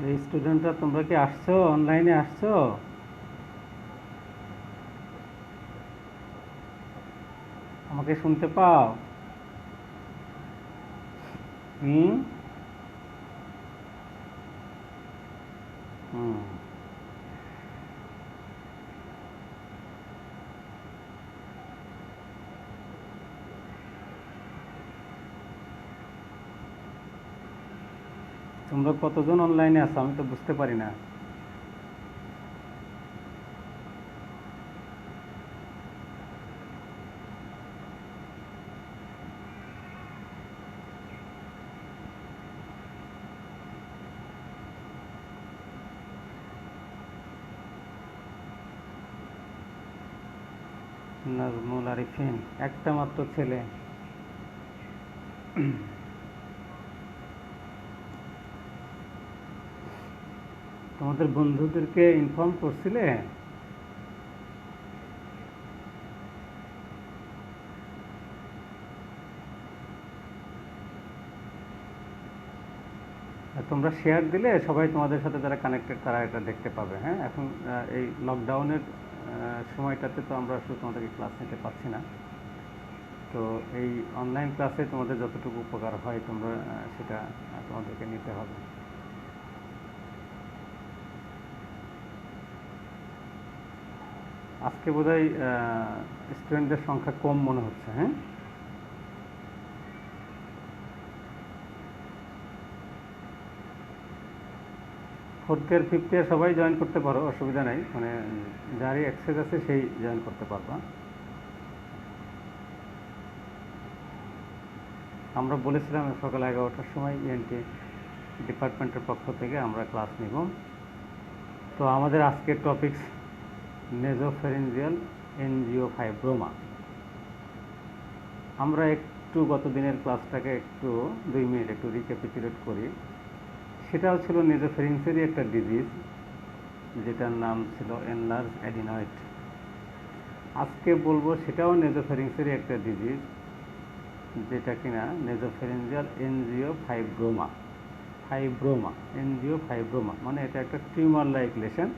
এই স্টুডেন্টরা তোমরা কি আসছো, অনলাইনে আসছো? আমাকে শুনতে পাও? হুম। হুম। তোমরা কতজন অনলাইনে আছো আমি তো বুঝতে পারি না। নাজমুল আরিফিন একটা মাত্র ছেলে। তোমাদের বন্ধুদেরকে ইনফর্ম করছিলে? আর তোমরা শেয়ার দিলে সবাই তোমাদের সাথে যারা কানেক্টেড তারা এটা দেখতে পাবে। হ্যাঁ, এখন এই লকডাউনের সময়টাতে তো আমরা আসলে তোমাদেরকে ক্লাস নিতে পারছি না। তো এই অনলাইন ক্লাসে তোমাদের যতটুকু উপকার হয় তোমরা সেটা তোমাদেরকে নিতে হবে। আজকে বোধহয় স্টুডেন্টদের সংখ্যা কম মনে হচ্ছে। হ্যাঁ, 4th ইয়ার 5th ইয়ার সবাই জয়েন করতে পারো, অসুবিধা নেই। মানে যারই অ্যাক্সেস আছে সেই জয়েন করতে পারবা। আমরা বলেছিলাম সকাল 11টার সময় ইএনটি ডিপার্টমেন্টের পক্ষ থেকে আমরা ক্লাস নিব। তো আমাদের আজকের টপিকস নেজোফেরেঞ্জিয়াল এনজিওফাইব্রোমা। আমরা একটু গত দিনের ক্লাসটাকে একটু 2 মিনিট একটু রিক্যাপিচুলেট করি। সেটাও ছিল নেজোফেরিংসেরই একটা ডিজিজ, যেটার নাম ছিল এনলার্জ অ্যাডিনয়েড। আজকে বলবো সেটাও নেজোফেরিংসেরই একটা ডিজিজ, যেটা কিনা নেজোফেরেঞ্জিয়াল এনজিওফাইব্রোমা। ফাইব্রোমা, এনজিওফাইব্রোমা মানে এটা একটা টিউমার লাইক লেশন।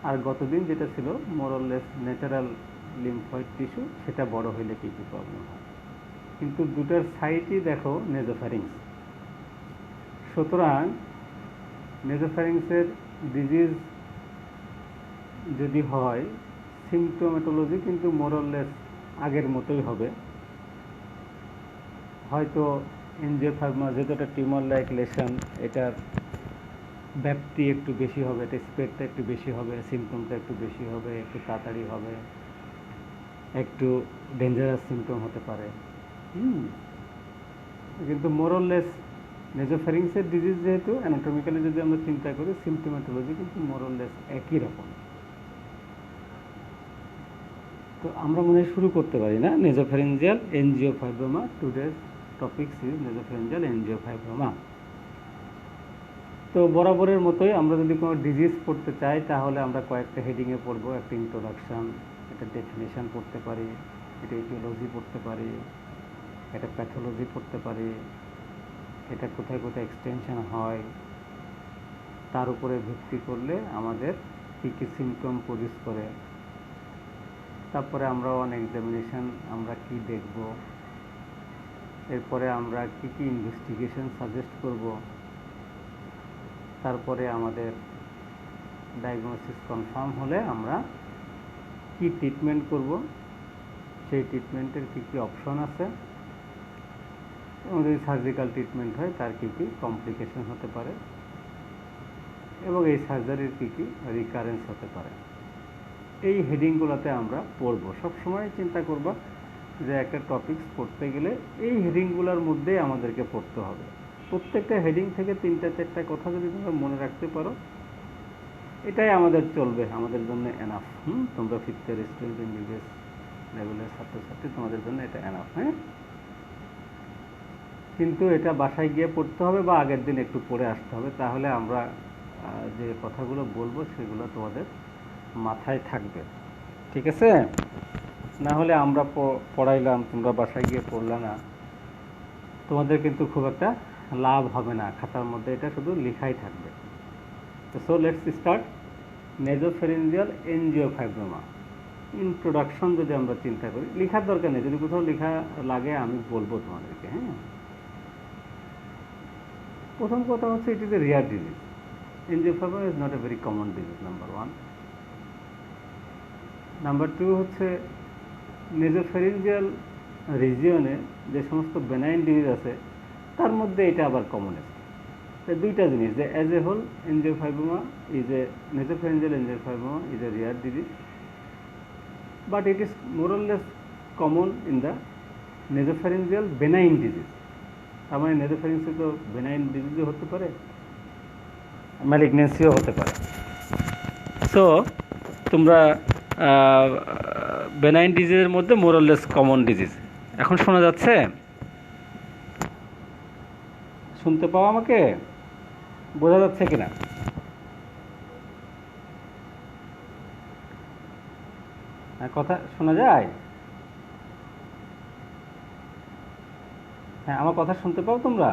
আর গতদিন যেটা ছিল মোরলেস ন্যাচারাল লিম্ফয়েড টিস্যু, সেটা বড় হইলে কী কী প্রবলেম হয়। কিন্তু দুটার সাইটই দেখো নেজোফ্যারিংস। সুতরাং নেজোফ্যারিংসের ডিজিজ যদি হয়, সিমটোমেটোলজি কিন্তু মোরলেস আগের মতোই হবে। হয়তো এনজিওফাইব্রোমা যেহেতু একটা টিউমার লাইক লেশন, এটার ব্যাপ্তি একটু বেশি হবে, এটা স্প্রেডটা একটু বেশি হবে, সিমটমটা একটু বেশি হবে, একটু তাড়াতাড়ি হবে, একটু ডেঞ্জারাস সিমটম হতে পারে। হুম। কিন্তু মোরলেস নেজোফ্যারিংসের ডিজিজ যেহেতু অ্যানাটমিক্যালি যদি আমরা চিন্তা করি, সিমটোমেটোলজি কিন্তু মোরলেস একই রকম। তো আমরা মনে হয় শুরু করতে পারি না? নেজোফ্যারিঞ্জিয়াল এনজিওফাইব্রোমা, টুডেজ টপিকস ইজ নেজোফ্যারিঞ্জিয়াল এনজিওফাইব্রোমা। তো বরাবরের মতোই আমরা যদি কোনো ডিজিজ পড়তে চাই তাহলে আমরা কয়েকটা হেডিংয়ে পড়বো। একটা ইন্ট্রোডাকশান, একটা ডেফিনেশান পড়তে পারি, একটা ইটিওলজি পড়তে পারি, একটা প্যাথোলজি পড়তে পারি, এটা কোথায় কোথায় এক্সটেনশন হয়, তার উপরে ভিত্তি করলে আমাদের কী কী সিমটম প্রডিউস করে। তারপরে আমরা অন এক্সামিনেশন আমরা কি দেখব, এরপরে আমরা কি কি ইনভেস্টিগেশন সাজেস্ট করব, তারপরে আমাদের ডায়াগনোসিস কনফার্ম হলে আমরা কি ট্রিটমেন্ট করব, সেই ট্রিটমেন্টের কী কী অপশন আছে, এবং যদি সার্জিক্যাল ট্রিটমেন্ট হয় তার কী কী কমপ্লিকেশন হতে পারে, এবং এই সার্জারির কী কী রিকারেন্স হতে পারে। এই হেডিংগুলোতে আমরা পড়ব। সবসময় চিন্তা করবা যে একটা টপিকস পড়তে গেলে এই হেডিংগুলোর মধ্যেই আমাদেরকে পড়তে হবে। প্রত্যেকটা হেডিং থেকে 3-4টা কথা যদি তোমরা মনে রাখতে পারো, এটাই আমাদের চলবে, আমাদের জন্য এনাফ। তোমরা 5th ইয়ার স্টুডেন্ট, এমবিবিএস লেভেলের ছাত্রছাত্রী, তোমাদের জন্য এটা এনাফ। হ্যাঁ, কিন্তু এটা বাসায় গিয়ে পড়তে হবে বা আগের দিন একটু পড়ে আসতে হবে, তাহলে আমরা যে কথাগুলো বলবো সেগুলো তোমাদের মাথায় থাকবে। ঠিক আছে? না হলে আমরা পড়াইলাম, তোমরা বাসায় গিয়ে পড়লা না, তোমাদের কিন্তু খুব একটা লাভ হবে না। খাতার মধ্যে এটা শুধু লেখাই থাকবে। So let's start nasopharyngeal angiofibroma. Introduction যদি আমরা চিন্তা করি, লেখার দরকার নেই, যদি কোথাও লেখা লাগে আমি বলবো তোমাদেরকে। হ্যাঁ, প্রথম কথা হচ্ছে it is a rare disease. Angiofibroma is not a very common disease, number one. Number two হচ্ছে নেজোফেরেঞ্জিয়াল রিজিয়নে যে সমস্ত বেনাইন ডিজিজ আছে তার মধ্যে এটা আবার কমনেস্ট। দুইটা জিনিস, যে as a whole angiofibroma is a nasopharyngeal angiofibroma is a rare disease, but it is more or less common in the nasopharyngeal benign disease. তার মানে নেজোফেরিংসে তো বেনাইন ডিজিজও হতে পারে, ম্যালিগনেন্সিও হতে পারে। সো তোমরা বেনাইন ডিজিজের মধ্যে more or less common disease. এখন শোনা যাচ্ছে? শুনতে পাও আমাকে? বোঝা যাচ্ছে কিনা? কথা শোনা যায়? হ্যাঁ, আমার কথা শুনতে পাও তোমরা?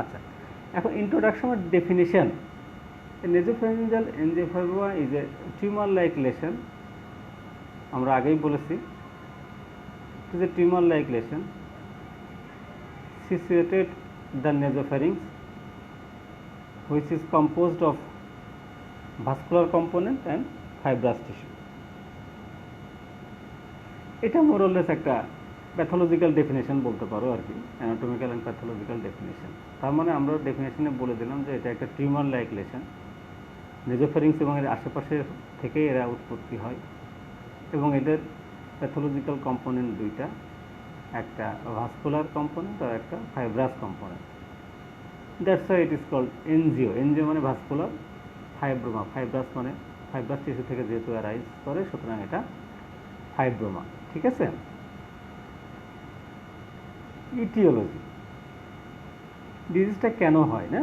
আচ্ছা, এখন ইন্ট্রোডাকশনের definition. Nasopharyngeal angiofibroma is a tumour like lesion. আমরা আগেই বলেছি it is a tumour like lesion situated the nasopharynx, which is composed of vascular component and fibrous tissue. এটা মোরলেস একটা প্যাথোলজিক্যাল ডেফিনেশন বলতে পারো আর কি, অ্যানাটমিক্যাল অ্যান্ড প্যাথোলজিক্যাল ডেফিনেশন। তার মানে আমরা ডেফিনেশনে বলে দিলাম যে এটা একটা টিউমার লাইক লেশন। নেজোফেরিংস এবং এর আশেপাশে থেকে এরা উৎপত্তি হয় এবং এদের প্যাথোলজিক্যাল কম্পোনেন্ট দুইটা, একটা ভাস্কুলার কম্পোনেন্ট আর একটা fibrous component. That's why it is called angio. Angio মানে ভাস্কুলার, ফাইব্রোমা ফাইব্রাস মানে ফাইব্রাস টিস্যু থেকে যেহেতু অ্যারাইজ করে, সুতরাং এটা ফাইব্রোমা। ঠিক আছে? ইটিওলজি, ডিজিজটা কেন হয় না,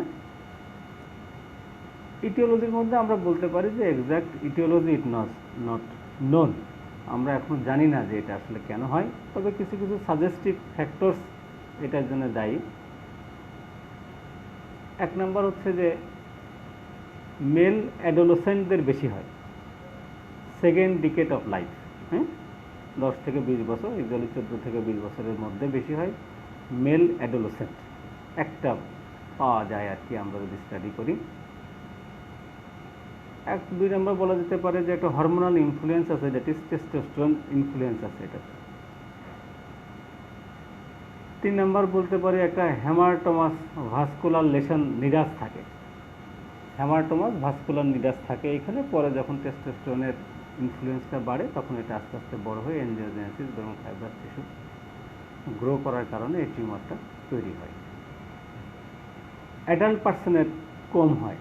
ইটিওলজির মধ্যে আমরা বলতে পারি যে exact etiology it not known. আমরা এখন জানি না যে এটা আসলে কেন হয়, তবে কিছু কিছু সাজেস্টিভ ফ্যাক্টরস এটার জন্য দায়ী। এক নম্বর হচ্ছে যে মেল অ্যাডোলেসেন্টদের বেশি হয়, সেকেন্ড ডিকেড অফ লাইফ। হ্যাঁ, 10 থেকে 20 বছর, ইউজুয়ালি 14 থেকে 20 বছরের মধ্যে বেশি হয় মেল অ্যাডোলেসেন্ট। একটা পাওয়া যায় আর কি আমরা যদি স্টাডি করি। দুই নম্বর বলা যেতে পারে যে একটা হরমোনাল ইনফ্লুয়েন্স আছে, দ্যাট ইজ টেস্টোস্টেরন ইনফ্লুয়েন্স আছে এটাতে। 3 নম্বর বলতে পারি একটা হেমাটোমাস ভাস্কুলার লেশন নিডাস থাকে। হেমাটোমাস ভাস্কুলার নিডাস থাকে এখানে, পরে যখন টেস্টোস্টেরনের ইনফ্লুয়েন্সটা বাড়ে তখন এটা আস্তে আস্তে বড় হয়ে এনজিওজেনেসিস এবং ফাইব্রাস টিস্যু গ্রো করার কারণে এই টিউমারটা তৈরি হয়। অ্যাডাল্ট পার্সনের কম হয়,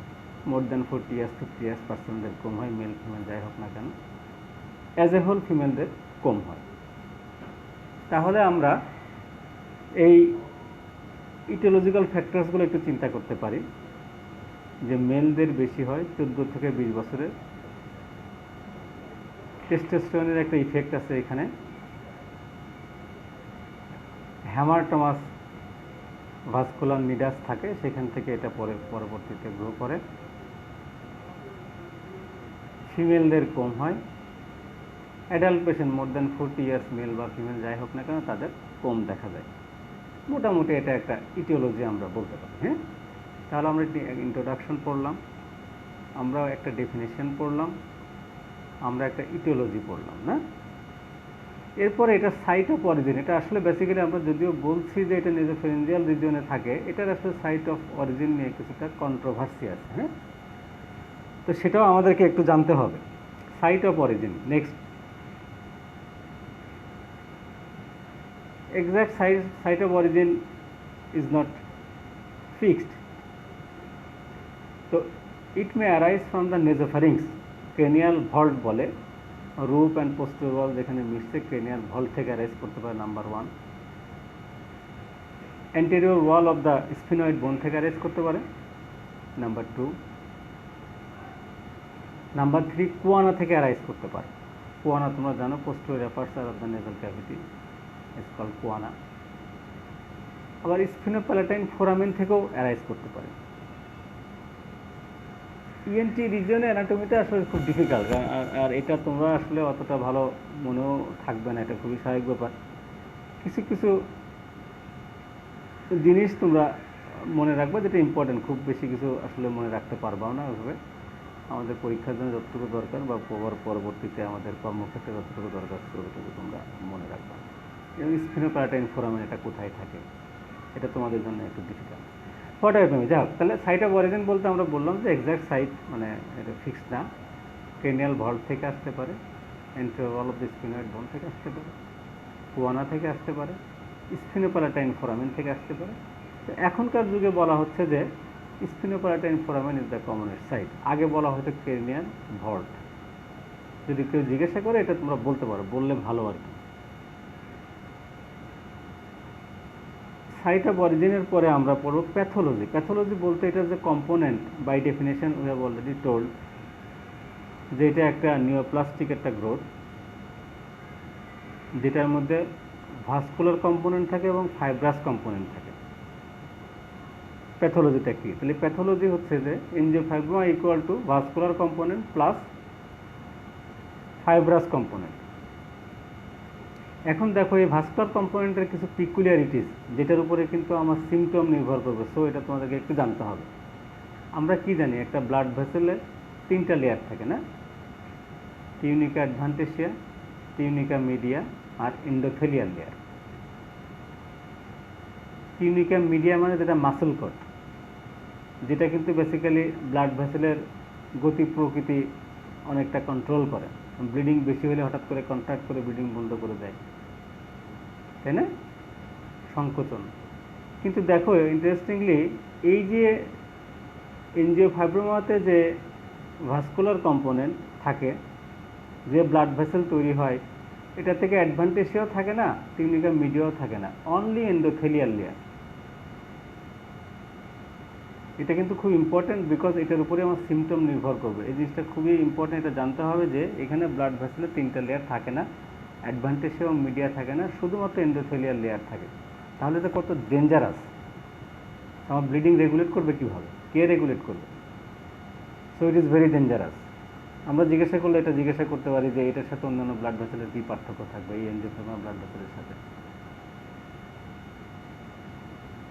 মোর দ্যান 40 ইয়ার্স 50 ইয়ার্স পার্সনদের কম হয়, মেল ফিমেল যাই হোক না কেন। অ্যাজ এ হোল ফিমেলদের কম হয়। তাহলে আমরা এই ইটিওলজিক্যাল ফ্যাক্টরসগুলো একটু চিন্তা করতে পারি যে মেলদের বেশি হয় 14 থেকে 20 বছরের। টেস্টোস্টেরনের একটা ইফেক্ট আছে এখানে। হেমাটোমাস ভাস্কুলার নিডাস থাকে, সেখান থেকে এটা পরবর্তীতে গ্রো করে। ফিমেলদের কম হয়। Adult patient more than 40 years male বা ফিমেল যাই হোক না কেন তাদের কম দেখা যায়। মোটামুটি এটা একটা ইটিওলজি আমরা বলতে পারি। হ্যাঁ, তাহলে আমরা ইন্ট্রোডাকশন পড়লাম, আমরা একটা ডেফিনেশন পড়লাম, আমরা একটা ইটিওলজি পড়লাম না। এরপরে এটা সাইট অফ অরিজিন। এটা আসলে বেসিক্যালি আমরা যদিও বলছি যে এটা নেজোফেরেঞ্জিয়াল রিজিয়নে থাকে, এটার আসলে সাইট অফ অরিজিন নিয়ে কিছুটা কন্ট্রোভার্সি আছে। হ্যাঁ, তো সেটাও আমাদেরকে একটু জানতে হবে। Site of origin next. exact site of origin is not fixed, so it may arise from the nasopharynx, cranial vault বলে, রুপ অ্যান্ড পোস্টেরিয়র ওয়াল যেখানে মিশছে ক্রেনিয়াল ভল্ট থেকে অ্যারাইজ করতে পারে, number 1। Anterior wall of the sphenoid bone থেকে arise করতে পারে, নাম্বার 2। নাম্বার 3 কুয়ানা থেকে অ্যারাইজ করতে পারে। কুয়ানা তোমরা জানো, posterior aperture of the nasal cavity is called choana. আবার স্ফিনোপ্যালাটাইন ফোরামেন থেকেও অ্যারাইজ করতে পারে। ইএনটি রিজিয়নে অ্যানাটমিটা আসলে খুব ডিফিকাল্ট, আর এটা তোমরা আসলে অতটা ভালো মনেও থাকবে না, এটা খুবই স্বাভাবিক ব্যাপার। কিছু কিছু জিনিস তোমরা মনে রাখবে যেটা ইম্পর্টেন্ট, খুব বেশি কিছু আসলে মনে রাখতে পারবাও না ওইভাবে। আমাদের পরীক্ষার জন্য যতটুকু দরকার বা পরবর্তীতে আমাদের কর্মক্ষেত্রে যতটুকু দরকার ততটুকু তোমরা মনে রাখবা। এবং স্ফিনোপ্যারাটাইন ফোরামেন এটা কোথায় থাকে, এটা তোমাদের জন্য একটু ডিফিকাল্ট। ফটোঅ্যানাটমি যাই হোক, তাহলে সাইট অফ অরিজিন বলতে আমরা বললাম যে এক্স্যাক্ট সাইট মানে এটা ফিক্সড না, ক্রেনিয়াল ভল্ট থেকে আসতে পারে, এন্ট্রোভাল অফ দ্য স্পিনয়েড বোন থেকে আসতে পারে, কুয়ানা থেকে আসতে পারে, স্ফিনোপ্যারাটাইন ফোরামেন থেকে আসতে পারে। তো এখনকার যুগে বলা হচ্ছে যে sphenopalatine foramen is the commonest site. আগে বলা হতো ক্রেনিয়াল ভল্ট। যদি কেউ জিজ্ঞাসা করে এটা তোমরা বলতে পারো, বললে ভালো আর কি। সাইট অফ অরিজিনের পরে আমরা পড়ব প্যাথোলজি। প্যাথোলজি বলতে এটা যে component, by definition we have already told যে এটা একটা নিওপ্লাস্টিক একটা গ্রোথ, যেটার মধ্যে ভাস্কুলার কম্পোনেন্ট থাকে এবং ফাইব্রাস কম্পোনেন্ট থাকে। প্যাথোলজিটা কি? তাহলে প্যাথোলজি হচ্ছে যে angiofibroma equal to vascular component plus fibrous component. এখন দেখো এই ভাস্কুলার কম্পোনেন্টের কিছু পিকুলিয়ারিটিস যেটার উপরে কিন্তু আমার সিমটম নির্ভর করবে, সো এটা তোমাদেরকে একটু জানতে হবে। আমরা কি জানি, একটা ব্লাড ভেসেলে 3টা লেয়ার থাকে না, টিউনিকা অ্যাডভান্টেশিয়া, টিউনিকা মিডিয়া আর এন্ডোথেলিয়াল লেয়ার। টিউনিকা মিডিয়া মানে যেটা মাসল কট, যেটা কিন্তু বেসিক্যালি ব্লাড ভেসেলের গতি প্রকৃতি অনেকটা কন্ট্রোল করে। ব্লিডিং বেশি হলে হঠাৎ করে কন্ট্রাক্ট করে ব্লিডিং বন্ধ করে দেয়, তাই না, সংকোচন। কিন্তু দেখো ইন্টারেস্টিংলি এই যে এনজিওফাইব্রোমাতে যে ভাস্কুলার কম্পোনেন্ট থাকে, যে ব্লাড ভেসেল তৈরি হয়, এটা থেকে অ্যাডভান্টেজও থাকে না, টিউনিকা মিডিয়াও থাকে না, অনলি এন্ডোথেলিয়াল লেয়ার। এটা কিন্তু খুব ইম্পর্টেন্ট, বিকজ এটার উপরে আমার সিমটম নির্ভর করবে। এই জিনিসটা খুবই ইম্পর্টেন্ট, এটা জানতে হবে যে এখানে ব্লাড ভেসেলে 3টা লেয়ার থাকে না, অ্যাডভান্টেজ এবং মিডিয়া থাকে না, শুধুমাত্র এন্ডোথেলিয়াল লেয়ার থাকে। তাহলে এটা কত ডেঞ্জারাস। আমার ব্লিডিং রেগুলেট করবে কীভাবে, কে রেগুলেট করবে? So it is very dangerous. আমরা জিজ্ঞাসা করলে এটা জিজ্ঞাসা করতে পারি যে এটার সাথে অন্যান্য ব্লাড ভেসেলের কী পার্থক্য থাকবে এই এনজিওফাইব্রোমা ব্লাড ভেসেলের সাথে।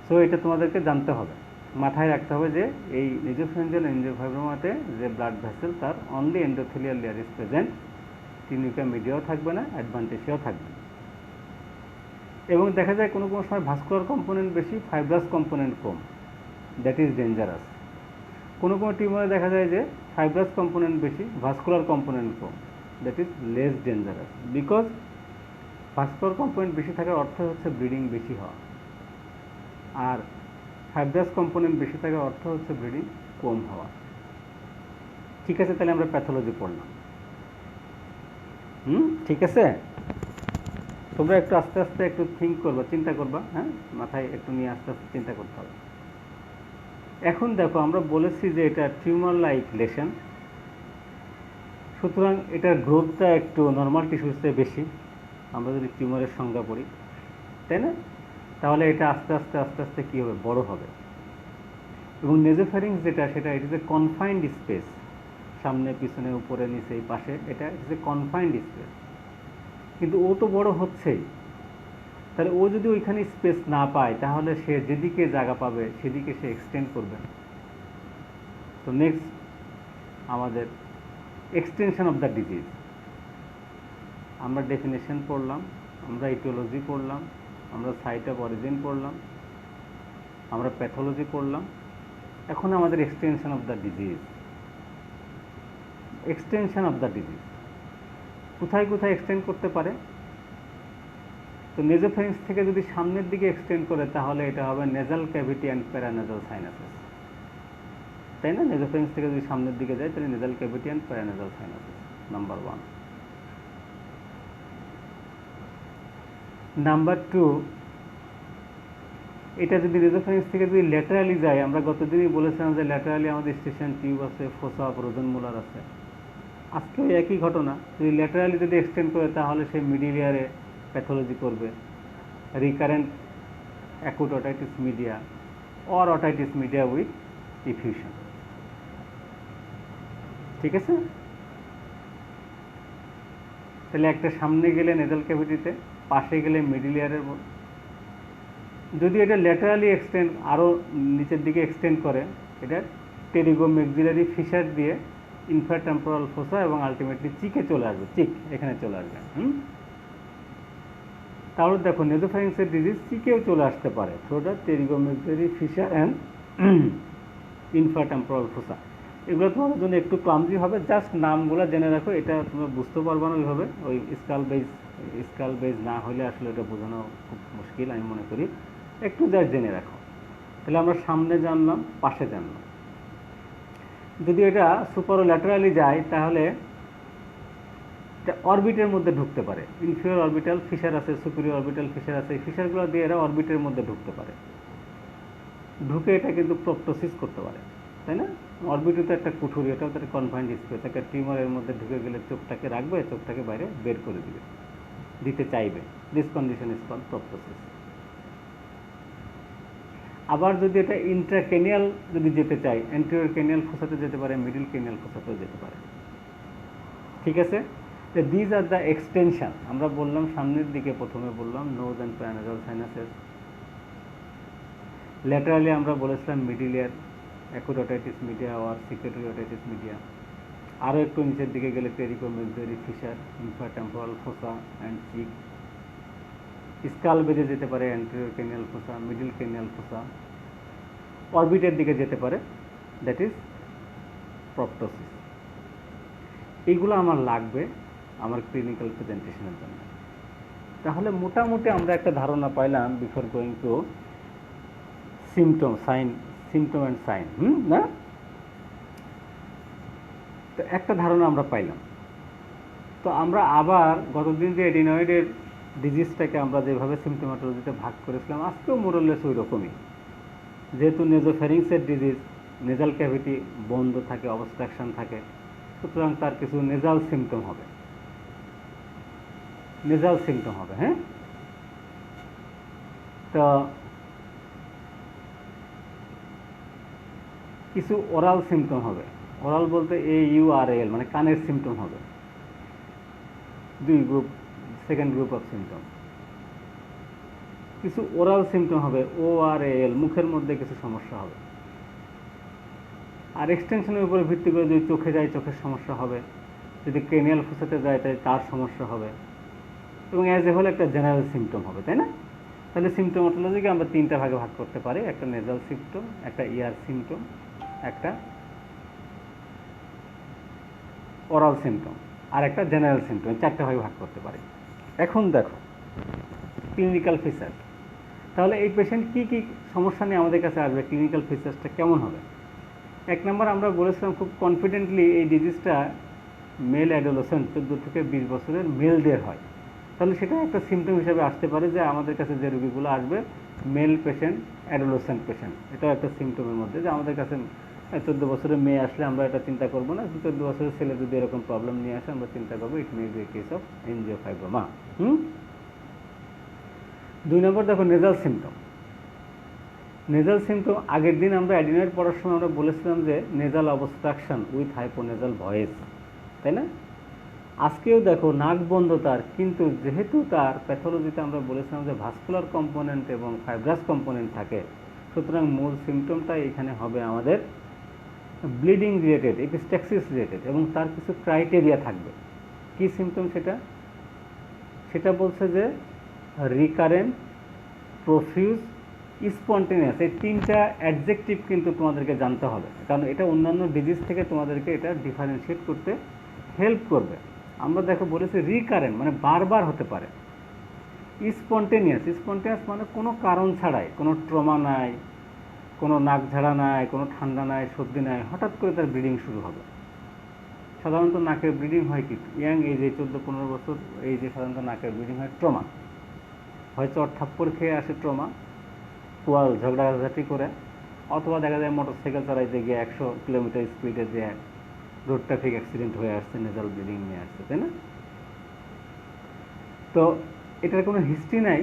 সো এটা তোমাদেরকে জানতে হবে, মাথায় রাখতে হবে যে এই নেজোফেঞ্জিয়াল এনজিওফাইব্রোমাতে যে ব্লাড ভেসেল তার only endothelial layer is present, tunica মিডিয়াও থাকবে না, অ্যাডভান্টেজও থাকবে না। এবং দেখা যায় কোনো কোনো সময় ভাস্কুলার কম্পোনেন্ট বেশি, fibrous component com, that is dangerous. কোনো কোনো টিউমারে দেখা যায় যে ফাইব্রাস কম্পোনেন্ট বেশি, vascular component com, that is less dangerous. Because vascular component বেশি থাকার অর্থ হচ্ছে ব্লিডিং বেশি হওয়া, আর ফাইব্রাস কম্পোনেন্ট বেশি থাকার অর্থ হচ্ছে ব্লিডিং কম হওয়া। ঠিক আছে, তাহলে আমরা প্যাথোলজি পড়লাম। ঠিক আছে, তোমরা একটু আস্তে আস্তে একটু থিঙ্ক করবা, চিন্তা করবা, হ্যাঁ, মাথায় একটু নিয়ে আস্তে আস্তে চিন্তা করতে হবে। এখন দেখো আমরা বলেছি যে এটা টিউমার লাইক লেশন, সুতরাং এটার গ্রোথটা একটু নর্মাল টিস্যুতে বেশি। আমরা যদি টিউমারের সংজ্ঞা পড়ি, তাই না, তাহলে এটা আস্তে আস্তে আস্তে আস্তে কী হবে, বড় হবে। এবং নেজোফ্যারিংস যেটা, সেটা ইট ইজ এ কনফাইন্ড স্পেস, সামনে পিছনে উপরে নিচে এই পাশে, এটা ইট ইজ এ কনফাইন্ড স্পেস। কিন্তু ও তো বড় হচ্ছেই, তাহলে ও যদি ওইখানে স্পেস না পায় তাহলে সে যেদিকে জায়গা পাবে সেদিকে সে এক্সটেন্ড করবে। তো নেক্সট আমাদের এক্সটেনশন অফ দ্য ডিজিজ, আমরা ডেফিনেশন পড়লাম, আমরা ইটিওলজি পড়লাম, আমরা সাইট অফ অরিজিন পড়লাম, আমরা প্যাথোলজি পড়লাম। এখন আমাদের extension of the disease. Extension of the disease কোথায় কোথায় এক্সটেন্ড করতে পারে? তো নেজোফেরিংস থেকে যদি সামনের দিকে এক্সটেন্ড করে তাহলে এটা হবে nasal cavity and paranasal sinuses, তাই না? নেজোফেরিংস থেকে যদি সামনের দিকে যায় তাহলে nasal cavity and paranasal sinuses, number 1। Number 2, এটা যদি নেজোফেরিংস থেকে যদি ল্যাটারালি যায়, আমরা গতদিনই বলেছিলাম যে ল্যাটারালি আমাদের স্টেশন টিউব আছে, ফোসা অফ রোজেনমুলার আছে। আজকেও একই ঘটনা, যদি ল্যাটারালি যদি এক্সটেন্ড করে তাহলে সে মিডিল ইয়ারে প্যাথোলজি করবে, recurrent acute otitis media or otitis media with effusion. ঠিক আছে? তাহলে একটা সামনে গেলে নেজাল ক্যাভিটিতে, পাশে গেলে মিডল ইয়ারের, যদি এটা ল্যাটারালি এক্সটেন্ড আরও নিচের দিকে এক্সটেন্ড করে, এটা টেরিগোমেক্সিলারি ফিশার দিয়ে ইনফ্রাটেম্পোরাল ফোসা এবং আলটিমেটলি চিকে চলে আসবে, চিক এখানে চলে আসবে। তাহলে দেখো নেজোফ্যারিংসের ডিজিজ চিকেও চলে আসতে পারে through the pterygomaxillary fissure and infratemporal fossa. এগুলো তোমাদের জন্য একটু ক্লামজি হবে, জাস্ট নামগুলো জেনে রাখো, এটা তোমরা বুঝতে পারবে না ওইভাবে, ওই স্কাল বেজ না হলে আসলে এটা বোঝানো খুব মুশকিল আমি মনে করি, একটু জাস্ট জেনে রাখো। তাহলে আমরা সামনে জানলাম, পাশে জানলাম। যদি এটা সুপারোল্যাটারালি যায় তাহলে এটা অরবিটের মধ্যে ঢুকতে পারে, ইনফিরিয়র অরবিটাল ফিশার আছে, সুপিরিয়র অরবিটাল ফিশার আছে, এই ফিশারগুলো দিয়ে এরা অরবিটের মধ্যে ঢুকতে পারে, ঢুকে এটা কিন্তু প্রপ্টোসিস করতে পারে, তাই না? অরবিটে তো একটা কুঠুরি, এটাও তো একটা কনফাইন্ড স্পেস, একটা টিউমারের মধ্যে ঢুকে গেলে চোখটাকে রাখবে, চোখটাকে বাইরে বের করে দিতে চাইবে, দিস কন্ডিশন ইজ কল্ড প্রপ্টোসিস। আবার যদি এটা ইন্ট্রাকেনিয়াল যদি যেতে চাই, অ্যান্টেরিয়র কেনিয়াল ফোসাতে যেতে পারে, মিডল কেনিয়াল ফোসাতেও যেতে পারে, ঠিক আছে? These are the extension. আমরা বললাম সামনের দিকে, প্রথমে বললাম nose and paranasal sinuses, laterally আমরা বলেছিলাম মিডল ইয়ার, অ্যাকুডোটাইটিস মিডিয়া আর সিক্রেটরি ওটাইটিস মিডিয়া, আরও একটু নিচের দিকে গেলে pterygomaxillary fissure, infratemporal fossa and cheek, skull বেজে যেতে পারে অ্যান্টেরিয়র কেনিয়াল ফোসা, মিডল কেনিয়াল ফোসা, অরবিটের দিকে যেতে পারে, দ্যাট ইজ প্রপ্টোসিস। এইগুলো আমার লাগবে আমার ক্লিনিক্যাল প্রেজেন্টেশনের জন্য। তাহলে মোটামুটি আমরা একটা ধারণা পাইলাম before going to symptom and sign, না? তো একটা ধারণা আমরা পাইলাম। তো আমরা আবার গতদিন যে এডিনয়েডের ডিজিজটাকে আমরা যেভাবে সিমটোম্যাটোলজিতে ভাগ করেছিলাম, আজকেও মোরলেস ওই রকমই, যেহেতু নেজোফ্যারিংসের ডিজিজ, নেজাল ক্যাভিটি বন্ধ থাকে, অবস্ট্রাকশন থাকে, সুতরাং তার কিছু নেজাল সিমটম হবে, হ্যাঁ? তো কিছু ওরাল সিমটম হবে, ওরাল বলতে AURAL, মানে কানের সিমটম হবে, সেকেন্ড গ্রুপ অফ সিমটম। কিছু ওরাল সিমটম হবে, ORAL, মুখের মধ্যে কিছু সমস্যা হবে। আর এক্সটেনশনের উপরে ভিত্তি করে যদি চোখে যায় চোখের সমস্যা হবে, যদি ক্রেনিয়াল ফোসাতে যায় তাই তার সমস্যা হবে, এবং অ্যাজ এ হোল একটা জেনারেল সিমটম হবে, তাই না? তাহলে সিমটোম্যাটোলজিকে আমরা তিনটা ভাগে ভাগ করতে পারি, একটা নেজাল সিমটম, একটা ইয়ার সিমটম, একটা ওরাল সিমটম, আর একটা জেনারেল সিমটম, চারটা ভাগে ভাগ করতে পারি। এখন দেখো ক্লিনিক্যাল ফিচার, তাহলে এই পেশেন্ট কী কী সমস্যা নিয়ে আমাদের কাছে আসবে, ক্লিনিক্যাল ফিচার্সটা কেমন হবে? এক নম্বর আমরা বলেছিলাম খুব কনফিডেন্টলি এই ডিজিজটা মেল অ্যাডোলেসেন্ট 14 থেকে 20 বছরের মেলদের হয়, তাহলে সেটা একটা সিমটম হিসাবে আসতে পারে যে আমাদের কাছে যে রোগীগুলো আসবে মেল পেশেন্ট, অ্যাডোলেসেন্ট পেশেন্ট, এটাও একটা সিমটমের মধ্যে, যে আমাদের কাছে 14 বছরের মেয়ে আসলে আমরা এটা চিন্তা করবো না, 14 বছরের ছেলে যদি এরকম প্রবলেম নিয়ে আসে আমরা চিন্তা করবো it may be a case of angiofibroma. 2 number দেখো নেজাল সিমটম। নেজাল সিমটম আগের দিন আমরা অ্যাডিনয়েড পড়ার সময় আমরা বলেছিলাম যে নেজাল অবস্ট্রাকশন উইথ হাইপোনেজাল ভয়েস, তাই না? আজকেও দেখো নাক বন্ধ তার, কিন্তু যেহেতু তার প্যাথোলজিতে আমরা বলেছিলাম যে ভাস্কুলার কম্পোনেন্ট এবং ফাইব্রাস কম্পোনেন্ট থাকে, সুতরাং মূল সিমটমটা এখানে হবে আমাদের ব্লিডিং রিলেটেড, এপিস্ট্যাক্সিস রিলেটেড, এবং তার কিছু ক্রাইটেরিয়া থাকবে। কি সিমটম সেটা বলছে যে রিকারেন্ট, প্রফিউজ, স্পন্টেনিয়াস, এই তিনটা অ্যাডজেক্টিভ কিন্তু তোমাদেরকে জানতে হবে, কারণ এটা অন্যান্য ডিজিজ থেকে তোমাদেরকে এটা ডিফারেন্সিয়েট করতে হেল্প করবে। আমরা দেখো বলেছি রিকারেন্ট মানে বারবার হতে পারে, স্পন্টেনিয়াস মানে কোনো কারণ ছাড়াই, কোনো ট্রমা নাই, কোনো নাক ঝাড়া নাই, কোনো ঠান্ডা নাই, সর্দি নাই, হঠাৎ করে তার ব্লিডিং শুরু হবে। সাধারণত নাকের ব্লিডিং হয় কি ইয়াং এজে 14-15 বছর এই যে সাধারণত নাকের ব্লিডিং হয় ট্রমা, হয় চট থাপ্পড় খেয়ে আসে ট্রমা, কোয়াল ঝগড়াঝাটি করে, অথবা দেখা যায় মোটরসাইকেল চালাইতে গিয়ে 100 কিলোমিটার স্পিডে যে রোড ট্রাফিক অ্যাক্সিডেন্ট হয়ে আসছে, নেজাল ব্লিডিং নিয়ে আসছে, তাই না? তো এটার কোনো হিস্ট্রি নাই,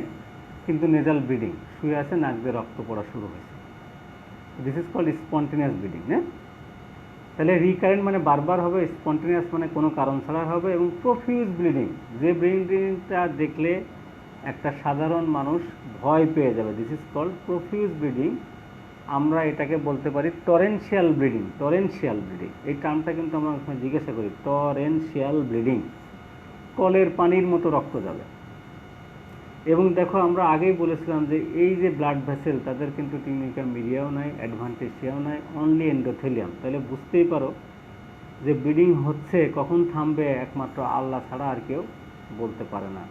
কিন্তু নেজাল ব্লিডিং, শুয়ে আছে, নাক দিয়ে রক্ত পড়া শুরু হয়েছে, this is called spontaneous bleeding, না? তাহলে রিকারেন্ট মানে বারবার হবে, স্পন্টেনিয়াস মানে কোনো কারণ ছাড়া হবে, এবং প্রফিউজ ব্লিডিং, যে ব্লিডিংটা দেখলে একটা সাধারণ মানুষ ভয় পেয়ে যাবে, this is called profuse bleeding. আমরা এটাকে বলতে পারি টরেনশিয়াল ব্লিডিং। টরেনশিয়াল ব্লিডিং এই টার্মটা কিন্তু আমরা ওখানে জিজ্ঞাসা করি, টরেনশিয়াল ব্লিডিং, কলের পানির মতো রক্ত যাবে। এবং দেখো আমরা আগেই বলেছিলাম যে এই যে ব্লাড ভেসেল তাদের কিন্তু টিউনিকা মিডিয়াও নাই, অ্যাডভান্টেজিয়াও নাই, অনলি এন্ডোথেলিয়াম। তাহলে বুঝতেই পারো যে ব্লিডিং হচ্ছে, কখন থামবে একমাত্র আল্লাহ ছাড়া আর কেউ বলতে পারে না।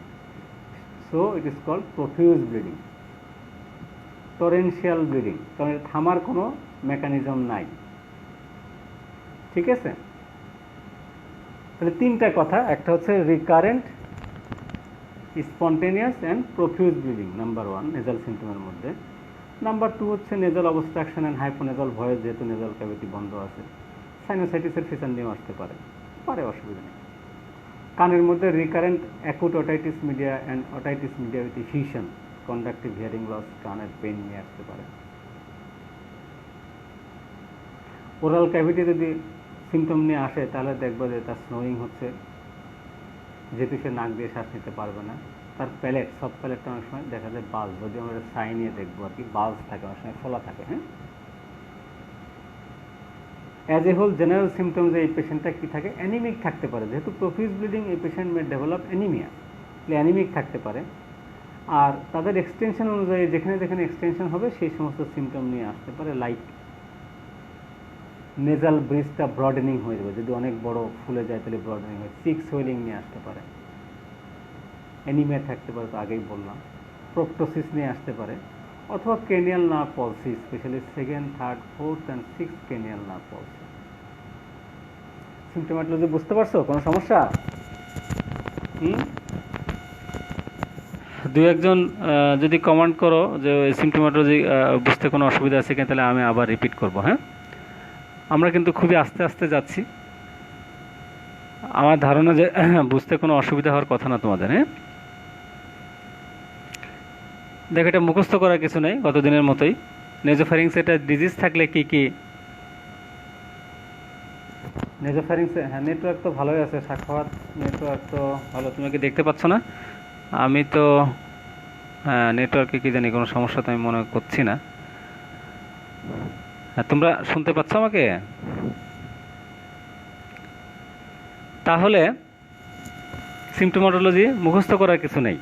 So it is called profuse bleeding, torrential bleeding, কারণ এর থামার কোনো মেকানিজম নাই। ঠিক আছে, তাহলে তিনটা কথা, একটা হচ্ছে recurrent, spontaneous and profuse bleeding, number 1 nasal সিমটমের মধ্যে। নাম্বার 2 হচ্ছে nasal obstruction and hyponasal voice, যেহেতু নেজাল ক্যাভিটি বন্ধ আছে। সাইনোসাইটিসের ফিচার নিয়েও আসতে পারে, অসুবিধা নেই। কানের মধ্যে recurrent acute otitis media and otitis media with effusion, conductive hearing loss, কানের পেন নিয়ে আসতে পারে। ওরাল ক্যাভিটি যদি সিমটম নিয়ে আসে তাহলে দেখবো যে তার স্নোরিং হচ্ছে, যেহেতু সে নাক দিয়ে শ্বাস নিতে পারবে না। তার প্যালেট, সব প্যালেটটা অনেক সময় দেখা যায় বাজ, যদি আমরা সাইন নিয়ে দেখবো আর কি, বাজ থাকে, অনেক সময় ফোলা থাকে। হ্যাঁ, as a whole general symptom যে এই পেশেন্টটা কী থাকে, অ্যানিমিক থাকতে পারে, যেহেতু প্রফিউজ ব্লিডিং এই patient may develop anemia, anemic থাকতে পারে। আর তাদের এক্সটেনশন অনুযায়ী যেখানে যেখানে এক্সটেনশন হবে সেই সমস্ত সিমটম নিয়ে আসতে পারে, লাইক নেজাল ব্রিজটা ব্রডেনিং হয়ে যাবে, যদি অনেক বড় ফুলে যায় তাহলে ব্রডেনিং হয়, চিক সোয়েলিং নিয়ে আসতে পারে, অ্যানিমিয়া থাকতে পারে, তো আগেই বললাম, প্রোপটোসিস নিয়ে আসতে পারে, অথবা cranial nerve palsy, specially 2nd, 3rd, 4th and 6th cranial nerve palsy. Symptomatology বুঝতে পারছো? কোনো সমস্যা? দুই একজন যদি কমেন্ট করো যে সিমটোম্যাটোলজি বুঝতে কোনো অসুবিধা আছে কিনা, তাহলে আমি আবার রিপিট করব। হ্যাঁ, আমরা কিন্তু খুবই আস্তে আস্তে যাচ্ছি, আমার ধারণা যে বুঝতে কোনো অসুবিধা হওয়ার কথা না তোমাদের। হ্যাঁ, দেখো এটা মুখস্থ করার কিছু নেই, গতদিনের মতোই। নেজোফ্যারিংস এটা ডিজিজ থাকলে কি কি, নেজোফ্যারিংসে, হ্যাঁ নেটওয়ার্ক তো ভালোই আছে, সাক্ষাৎ নেটওয়ার্ক তো ভালো, তুমি কি দেখতে পাচ্ছ না? আমি তো হ্যাঁ, নেটওয়ার্কে কি জানি কোনো সমস্যা তো আমি মনে করছি না। হ্যাঁ, তোমরা শুনতে পাচ্ছ আমাকে? তাহলে সিমটোম্যাটোলজি মুখস্থ করার কিছু নেই,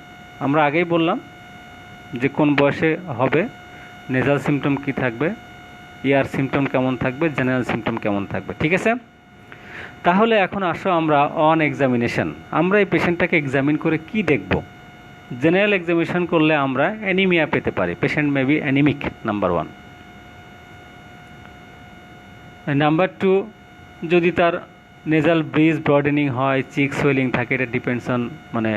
আমরা আগেই বললাম যে কোন বয়সে হবে, নেজাল সিমটম কি থাকবে, ইয়ার সিমটম কেমন থাকবে, জেনারেল সিমটম কেমন থাকবে। ঠিক আছে, তাহলে এখন আসো আমরা অন এক্সামিনেশন, আমরা এই পেশেন্টটাকে এক্সামিন করে কি দেখব। জেনারেল এক্সামিনেশন করলে আমরা অ্যানিমিয়া পেতে পারি, patient may be anaemic, number 1। Number 2, যদি তার নেজাল ব্রিজ ব্রডেনিং হয়, চিক সোয়েলিং থাকে, এটা ডিপেন্ডস অন মানে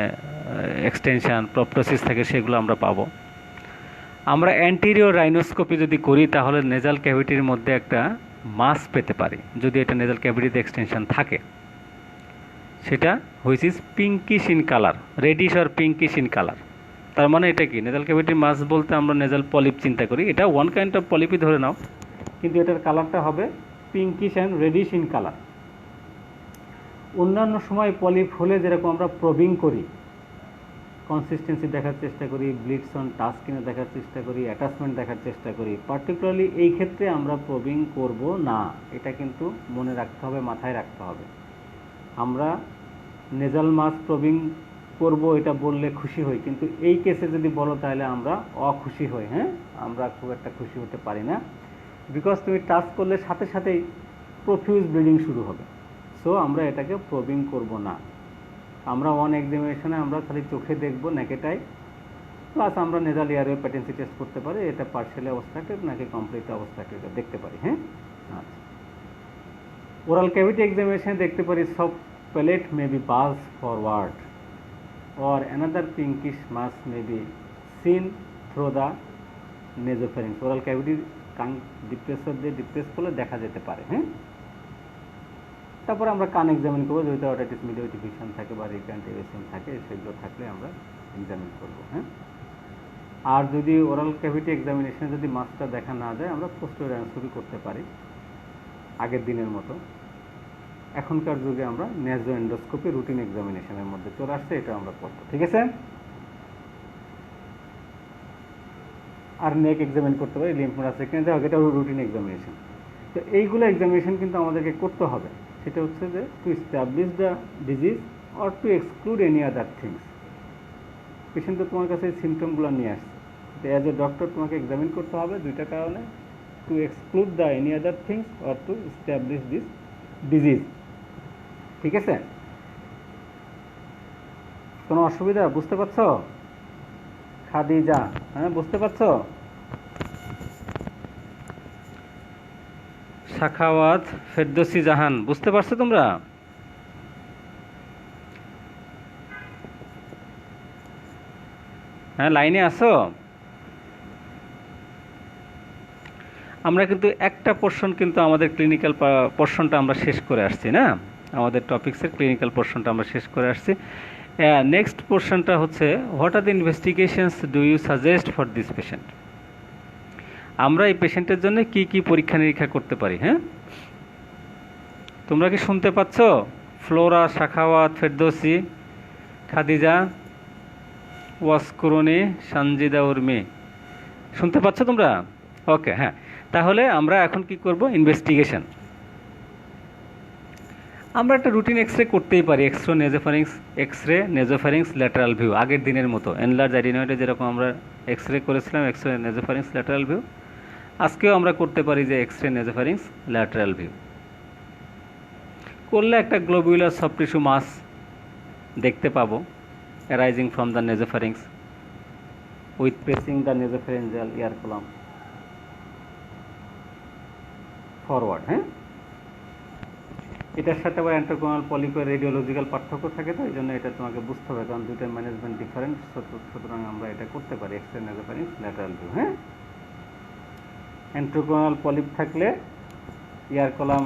এক্সটেনশন, প্রপটোসিস থাকে, সেগুলো আমরা পাবো। আমরা অ্যান্টেরিয়র রাইনোস্কোপি যদি করি তাহলে নেজাল ক্যাভিটির মধ্যে একটা মাস পেতে পারি, যদি এটা নেজাল ক্যাভিটিতে এক্সটেনশন থাকে, সেটা which is pinkish in colour, reddish আর পিঙ্কিশ ইন কালার। তার মানে এটা কি, নেজাল ক্যাভিটির মাস বলতে আমরা নেজাল পলিপ চিন্তা করি, এটা ওয়ান কাইন্ড অফ পলিপই ধরে নাও, কিন্তু এটার কালারটা হবে pinkish and reddish in colour. অন্যান্য সময় পলিপ হলে যেরকম আমরা প্রবিং করি, কনসিস্টেন্সি দেখার চেষ্টা করি, ব্লিডস অন টাচ কিনে দেখার চেষ্টা করি, অ্যাটাচমেন্ট দেখার চেষ্টা করি, পার্টিকুলারলি এই ক্ষেত্রে আমরা প্রবিং করব না, এটা কিন্তু মনে রাখতে হবে, মাথায় রাখতে হবে। আমরা নেজাল মাস প্রবিং করব এটা বললে খুশি হই, কিন্তু এই কেসে যদি বলো তাহলে আমরা অখুশি হই। হ্যাঁ, আমরা খুব একটা খুশি হতে পারি না, বিকজ তুমি টাচ করলে সাথে সাথেই প্রফিউজ ব্লিডিং শুরু হবে। সো আমরা এটাকে প্রবিং করব না, আমরা অন এক্সামিনেশনে আমরা খালি চোখে দেখব নেকেটাই, প্লাস আমরা নেজাল এয়ারওয়ে প্যাটেন্সি টেস্ট করতে পারি, এটা পার্শিয়ালি অবস্ট্রাক্টেড নাকি কমপ্লিট অবস্ট্রাক্টেড এটা দেখতে পারি। হ্যাঁ, আচ্ছা। ওরাল ক্যাভিটি এক্সামিনেশনে দেখতে পারি সব প্যালেট মে বি বাজ forward or another pinkish mass may be seen through the nasopharynx, oral cavity কান ডিপ্রেসর দিয়ে ডিপ্রেস করলে দেখা যেতে পারে। হ্যাঁ, তারপরে আমরা কান এক্সামিন করবো, যদি অটাইটিস মিডিয়া ডিফিউশন থাকে বা রিকারেন্ট এভিসিন থাকে, সেগুলো থাকলে আমরা এক্সামিন করবো। হ্যাঁ, আর যদি ওরাল ক্যাভিটি এক্সামিনেশনে যদি মাসটা দেখা না যায়, আমরা পোস্টেরিয়র রাইনোস্কোপি করতে পারি। আগের দিনের মতো। এখনকার যুগে আমরা নেজো এন্ডোস্কোপি রুটিন এক্সামিনেশনের মধ্যে চলে আসছে, এটা আমরা করবো, ঠিক আছে। আর নেক এক্সামিন করতে পারি, লিম্ফ নোড আছে কিনা, যাই হোক, এটা রুটিন এক্সামিনেশন। তো এইগুলো এক্সামিনেশন কিন্তু আমাদেরকে করতে হবে। সেটা হচ্ছে যে to establish the disease or two exclude any other things. Patient তো তোমার কাছে এই সিমটমগুলো নিয়ে আসছে, তো অ্যাজ এ ডক্টর তোমাকে এক্সামিন করতে হবে দুইটা কারণে, two exclude the any other things or to establish this disease, ঠিক আছে। কোনো অসুবিধা বুঝতে পারছো? খাদিজা, হ্যাঁ বুঝতে পারছো? সাখাওয়াত, ফেরদৌসী জাহান, বুঝতে পারছো তোমরা? হ্যাঁ, লাইনে আসো? আমরা কিন্তু একটা পোর্শন কিন্তু আমাদের ক্লিনিক্যাল পোর্শনটা আমরা শেষ করে আসছি না, আমাদের টপিক্সের ক্লিনিক্যাল পোর্শনটা আমরা শেষ করে আসছি। নেক্সট পোর্শনটা হচ্ছে what are the investigations do you suggest for this patient. আমরা এই পেশেন্টের জন্য কি কি পরীক্ষা নিরীক্ষা করতে পারি। হ্যাঁ, তোমরা কি শুনতে পাচ্ছ? ফ্লোরা, সাখাওয়াত, ফেরদৌসী, খাদিজা, ওয়াসকুরনি, সঞ্জিদা, উর্মি, শুনতে পাচ্ছ তোমরা? ওকে, হ্যাঁ, তাহলে আমরা এখন কি করব? ইনভেস্টিগেশন। আমরা একটা রুটিন এক্সরে করতেই পারি, এক্সরে নেজোফ্যারিংস ল্যাটারাল ভিউ, আগের দিনের মতো এনলার্জ অ্যাডিনয়েডে যেরকম আমরা এক্সরে করেছিলাম এক্সরে নেজোফ্যারিংস ল্যাটারাল ভিউ, আজকেও আমরা করতে পারি যে এক্সরে নেজোফ্যারিংস ল্যাটারাল ভিউ। করলে একটা গ্লোবুলার সফট টিস্যু মাস দেখতে পাবো arising from the nasopharynx with pressing the nasopharyngeal air column forward. হ্যাঁ, এটার সাথে আবার অ্যান্ট্রোকোনাল পলিপের রেডিওলজিক্যাল পার্থক্য থাকে, তো এই জন্য এটা তোমাকে বুঝতে হবে, কারণ দুইটার ম্যানেজমেন্ট ডিফারেন্ট, সুতরাং আমরা এটা করতে পারি এক্সরে নেজোফ্যারিংস ল্যাটারাল ভিউ। হ্যাঁ, অ্যান্ট্রোকোনাল পলিপ থাকলে ইয়ার কলাম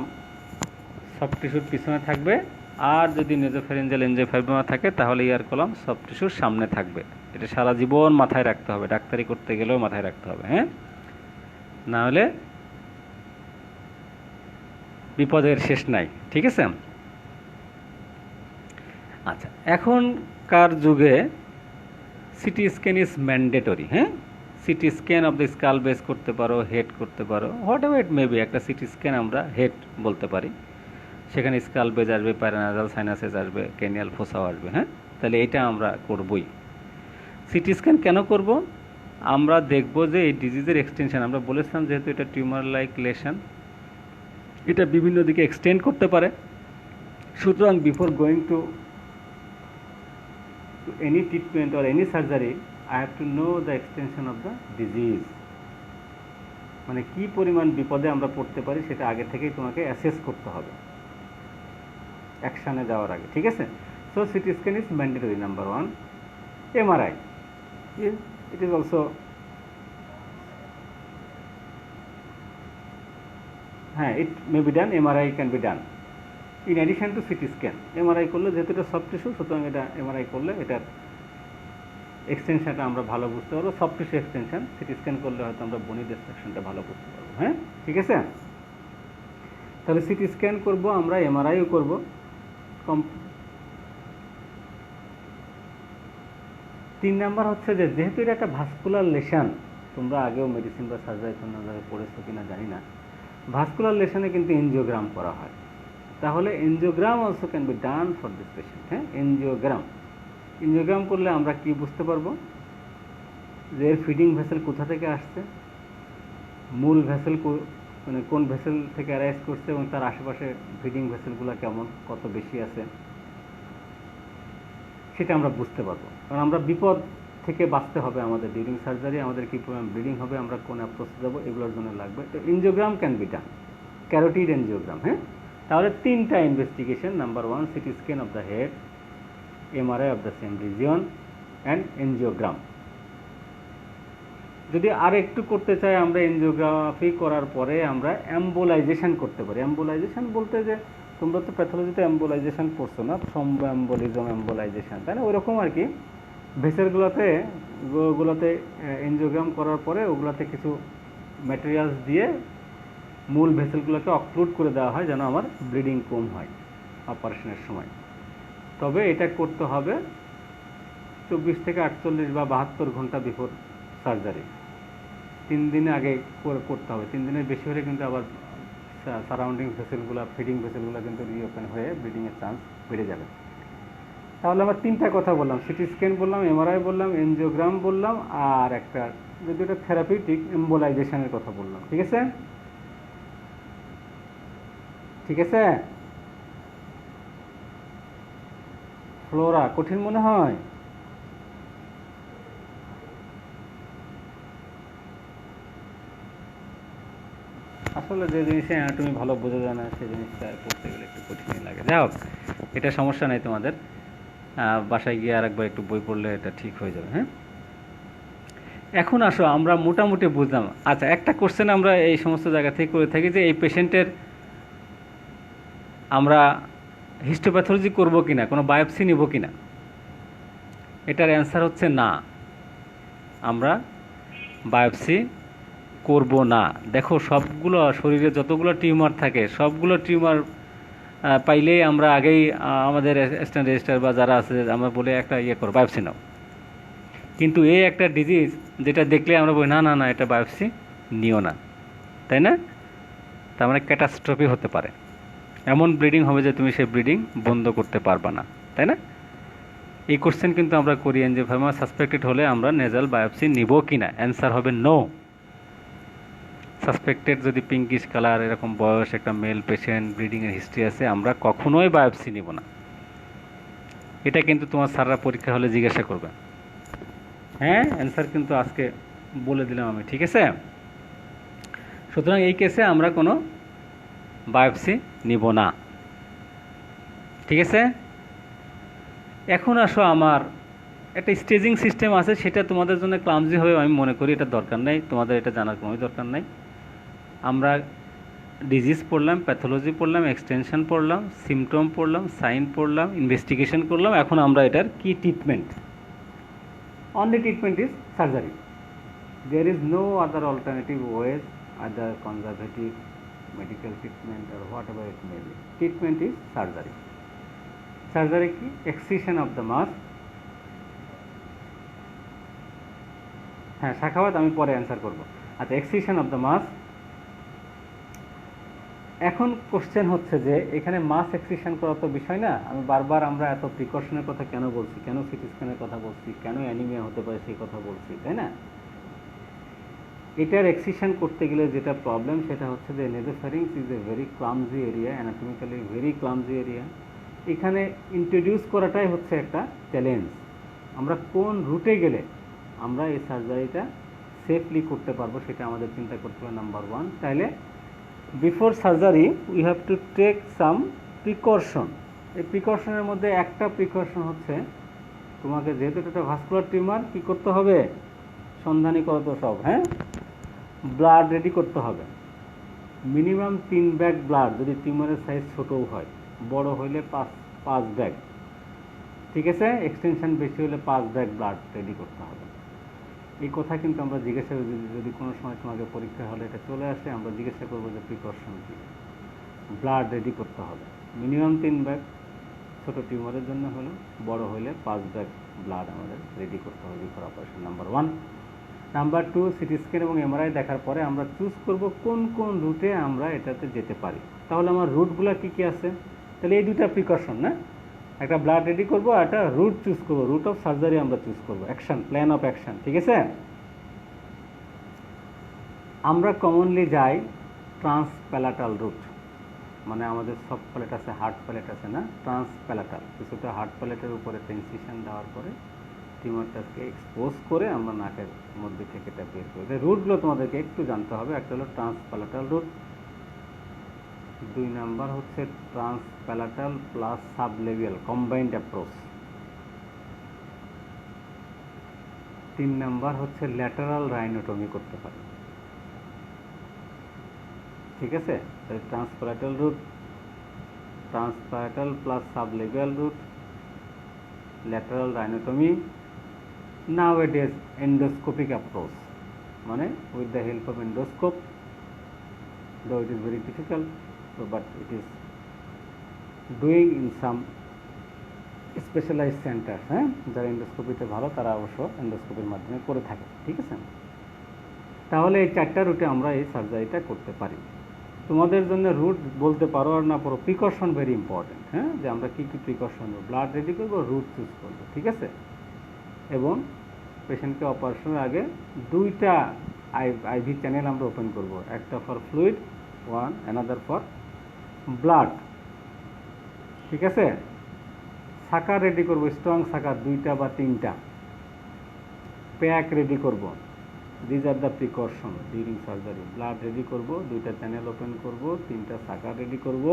সফট টিস্যুর পিছনে থাকবে, আর যদি নেজোফ্যারিঞ্জিয়াল এনজিওফাইব্রোমা থাকে তাহলে ইয়ার কলাম সফট টিস্যুর সামনে থাকবে। এটা সারা জীবন মাথায় রাখতে হবে, ডাক্তারি করতে গেলেও মাথায় রাখতে হবে। হ্যাঁ, না হলে বিপদের শেষ নাই, ঠিক আছে। আচ্ছা, এখনকার যুগে সিটি স্ক্যান ইজ ম্যান্ডেটরি। হ্যাঁ, CT scan of the skull base করতে পারো, হেড করতে পারো, হোয়াট এভার ইট মেবি। একটা সিটি স্ক্যান আমরা হেড বলতে পারি, সেখানে স্কাল বেজ আসবে, প্যারানাজাল সাইনাসেস আসবে, ক্যানিয়াল ফোসাও আসবে। হ্যাঁ, তাহলে এটা আমরা করবই। সিটি স্ক্যান কেন করব? আমরা দেখব যে এই ডিজিজের এক্সটেনশন, আমরা বলেছিলাম যেহেতু এটা টিউমার লাইক লেশন, এটা বিভিন্ন দিকে এক্সটেন্ড করতে পারে, সুতরাং before going to any treatment or any surgery I have to know the extension of the disease. মানে কি পরিমাণ বিপদে আমরা পড়তে পারি সেটা আগে থেকেই তোমাকে অ্যাসেস করতে হবে অ্যাকশানে যাওয়ার আগে, ঠিক আছে। So CT scan is mandatory, number one. MRI, it is also, হ্যাঁ, it may be done, MRI can be done in addition to CT scan. MRI করলে যেহেতু এটা সফট টিস্যু, সুতরাং এটা এমআরআই করলে এটার এক্সটেনশনটা আমরা ভালো বুঝতে পারবো। Soft tissue extension, CT scan করলে হয়তো আমরা বনি ডিস্ট্রাকশনটা ভালো বুঝতে পারবো। হ্যাঁ, ঠিক আছে। তাহলে সিটি স্ক্যান করব আমরা, এমআরআইও করব। তিন নাম্বার হচ্ছে যে যেহেতু এটা একটা ভাস্কুলার লেশন, তোমরা আগেও মেডিসিন বা সার্জারি তোমরা পড়েছো কিনা জানি না, ভাস্কুলার লেশনে কিন্তু এনজিওগ্রাম করা হয়। তাহলে angiogram also can be done for this patient. হ্যাঁ, এনজিওগ্রাম করলে আমরা কি বুঝতে পারবো যে এর ফিডিং ভেসেল কোথা থেকে আসছে, মূল ভেসেল মানে কোন ভেসেল থেকে অ্যারাইজ করছে, এবং তার আশেপাশে ফিডিং ভেসেলগুলো কেমন, কত বেশি আছে, সেটা আমরা বুঝতে পারবো। কারণ আমরা বিপদ থেকে বাঁচতে হবে আমাদের ডিউরিং সার্জারি, আমাদের কী পরিমাণ ব্লিডিং হবে, আমরা কোন অ্যাপ্রোচে যাবো, এগুলোর জন্য লাগবে। তো angiogram can be done, carotid angiogram. হ্যাঁ, তাহলে তিনটা investigation, number one CT scan of the head, MRI of the same region, and angiogram. যদি আর একটু করতে চাই আমরা, এনজিওগ্রাফি করার পরে আমরা অ্যাম্বোলাইজেশন করতে পারি। অ্যাম্বোলাইজেশন বলতে যে তোমরা তো প্যাথোলজিতে অ্যাম্বোলাইজেশন পড়ছো না, থ্রম্বোএম্বোলিজম অ্যাম্বোলাইজেশন, তাই না, ওইরকম আর কি। ভেসেলগুলোতে এনজিওগ্রাম করার পরে ওগুলোতে কিছু ম্যাটেরিয়ালস দিয়ে মূল ভেসেলগুলোকে অক্লুড করে দেওয়া হয় যেন আমার ব্লিডিং কম হয় অপারেশনের সময়। তবে এটা করতে হবে 24 থেকে 48 বা 72 ঘন্টা বিফোর সার্জারি। 3 দিন আগে করতে হবে। 3 দিনের বেশি হলে কিন্তু আবার সারাউন্ডিং ভেসেলগুলো, ফিডিং ভেসেলগুলো কিন্তু রিওপেন হয়ে ব্লিডিংয়ের চান্স বেড়ে যাবে। তাহলে আমরা 3টা কথা বললাম, সিটি স্ক্যান বললাম, এমআরআই বললাম, এনজিওগ্রাম বললাম, আর একটা যদি এটা থেরাপিউটিক এম্বোলাইজেশনের কথা বললাম। ঠিক আছে, ঠিক আছে। ফ্লোরা কঠিন মনে হয়? আসলে যে জিনিসে তুমি ভালো বোঝা যায় না সেই জিনিসটা করতে গেলে একটু কঠিনই লাগে। যাই হোক, এটা সমস্যা নেই তোমাদের, বাসায় গিয়ে আরেকবার একটু বই পড়লে এটা ঠিক হয়ে যাবে। হ্যাঁ, এখন আসো আমরা মোটামুটি বুঝলাম। আচ্ছা, একটা কোশ্চেন আমরা এই সমস্ত জায়গা থেকে করে থাকি যে এই পেশেন্টের আমরা হিস্টোপ্যাথোলজি করব কিনা, কোনো বায়োপসি নিব কিনা। এটার অ্যান্সার হচ্ছে না, আমরা বায়োপসি করব না। দেখো, সবগুলো শরীরে যতগুলো টিউমার থাকে সবগুলো টিউমার পাইলেই আমরা আগেই আমাদের অ্যাসিস্ট্যান্ট রেজিস্ট্রার বা যারা আছে আমরা বলে একটা করো বায়োপসি নাও। কিন্তু এই একটা ডিজিজ যেটা দেখলে আমরা বলি না না না এটা বায়োপসি নিও না, তাই না? তার মানে ক্যাটাস্ট্রফি হতে পারে, এমন ব্লিডিং হবে যে তুমি সেই ব্লিডিং বন্ধ করতে পারবা না, তাই না? এই কোশ্চেন কিন্তু আমরা করি, এনজিওফার্মা সাসপেক্টেড হলে আমরা নেজাল বায়োপসি নিব কিনা, অ্যান্সার হবে নো। সাসপেক্টেড যদি পিঙ্কিশ কালার, এরকম বয়স, একটা মেল পেশেন্ট, ব্লিডিংয়ের হিস্ট্রি আছে, আমরা কখনোই বায়োপসি নিব না। এটা কিন্তু তোমার স্যাররা পরীক্ষা হলে জিজ্ঞাসা করবে। হ্যাঁ, অ্যান্সার কিন্তু আজকে বলে দিলাম আমি, ঠিক আছে? সুতরাং এই কেসে আমরা কোনো বায়োপসি নিব না, ঠিক আছে? এখন আসো, আমার একটা স্টেজিং সিস্টেম আছে, সেটা তোমাদের জন্য ক্লামজি হবে আমি মনে করি, এটা দরকার নেই, তোমাদের এটা জানার কোনো দরকার নেই। আমরা ডিজিজ পড়লাম, প্যাথোলজি পড়লাম, এক্সটেনশন পড়লাম, সিমটম পড়লাম, সাইন পড়লাম, ইনভেস্টিগেশন করলাম। এখন আমরা এটার কি treatment, only treatment is surgery. There is no other alternative ways, other conservative medical treatment or whatever it may be. Treatment is surgery. Surgery কি? Excision of the mass. হ্যাঁ শাখাওয়াত, আমি পরে অ্যান্সার করব। আচ্ছা, এক্সিশন অফ দ্য মাস। এখন question হচ্ছে যে এখানে মাস এক্সিশন করা তো বিষয় না। আমি বারবার আমরা এত প্রিকশনের কথা কেন বলছি, কেন সিটি স্ক্যানের কথা বলছি, কেন অ্যানিমিয়া হতে পারে সেই কথা বলছি, তাই না? এটার এক্সিশন করতে গেলে যেটা প্রবলেম সেটা হচ্ছে যে nasopharynx is a very clumsy area, anatomically very clumsy area. এখানে ইন্ট্রোডিউস করাটাই হচ্ছে একটা চ্যালেঞ্জ। আমরা কোন রুটে গেলে আমরা এই সার্জারিটা সেফলি করতে পারবো সেটা আমাদের চিন্তা করতে হবে, নাম্বার 1। তাইলে before surgery we have to take some precaution. এই প্রিকশনের মধ্যে একটা প্রিকশন হচ্ছে তোমাকে, যেহেতু এটা ভাস্কুলার টিউমার, কী করতে হবে? সন্ধানী করো তো সব, হ্যাঁ, ব্লাড রেডি করতে হবে। মিনিমাম 3 ব্যাগ ব্লাড, যদি টিউমারের সাইজ ছোটও হয়, বড় হইলে 5 ব্যাগ, ঠিক আছে? এক্সটেনশন বেশি হলে 5 ব্যাগ ব্লাড রেডি করতে হবে। এই কথা কিন্তু আমরা জিজ্ঞাসা, যদি কোনো সময় তোমাকে পরীক্ষা হলে এটা চলে আসে, আমরা জিজ্ঞাসা করবো যে প্রিকশন কী। ব্লাড রেডি করতে হবে মিনিমাম 3 ব্যাগ, ছোটো টিউমারের জন্য হলো, বড় হলে 5 ব্যাগ ব্লাড আমাদের রেডি করতে হবে before operation, number 1। Number 2, CT scan এবং এমআরআই দেখার পরে আমরা চুজ করব কোন কোন রুটে আমরা এটাতে যেতে পারি। তাহলে আমার রুটগুলো কী কী আছে? তাহলে এই দুটা প্রিকশন না, একটা ব্লাড রেডি করবো, একটা রুট চুজ করবো, রুট অফ সার্জারি আমরা চুজ করবো, অ্যাকশন, প্ল্যান অফ অ্যাকশন, ঠিক আছে? আমরা কমনলি যাই ট্রান্সপ্যালাটাল রুট, মানে আমাদের সফট প্যালেট আছে, হার্ড প্যালেট আছে না, ট্রান্সপ্যালাটাল, কিছুটা হার্ড প্যালেটের উপরে টেনসিশন দেওয়ার পরে টিউমারটাকে এক্সপোজ করে আমরা নাকের মধ্যে থেকে এটা বের করি। রুটগুলো তোমাদেরকে একটু জানতে হবে। একটা হলো ট্রান্সপ্যালাটাল রুট, 2 নাম্বার হচ্ছে transpalatal plus sublabial combined approach, 3 number হচ্ছে ল্যাটারাল রাইনোটমি করতে পারে, ঠিক আছে? তাহলে transpalatal route, transpalatal plus sublabial route, lateral rhinotomy, nowadays endoscopic approach, মানে with the help of endoscope though it is very difficult, so but it is doing in some specialised centre, হ্যাঁ, যারা এন্ডোস্কোপিতে ভালো তারা অবশ্য এন্ডোস্কোপির মাধ্যমে করে থাকে, ঠিক আছে। তাহলে এই 4টা রুটে আমরা এই সার্জারিটা করতে পারি। তোমাদের জন্য রুট বলতে পারো আর না পারো, প্রিকশন ভেরি ইম্পর্টেন্ট, হ্যাঁ, যে আমরা কী কী প্রিকশন নেব, ব্লাড রেডি করবো, রুট চুজ করবো, ঠিক আছে। এবং পেশেন্টকে অপারেশনের আগে 2টা আইভি চ্যানেল আমরা ওপেন করব, একটা for fluid another for blood, ঠিক আছে। সাকার রেডি করব, স্ট্রং সাকার 2টা বা 3টা, প্যাক রেডি করব, these are the precaution during surgery. Blood ready করব, 2টা চ্যানেল ওপেন করব, 3টা সাকার রেডি করব,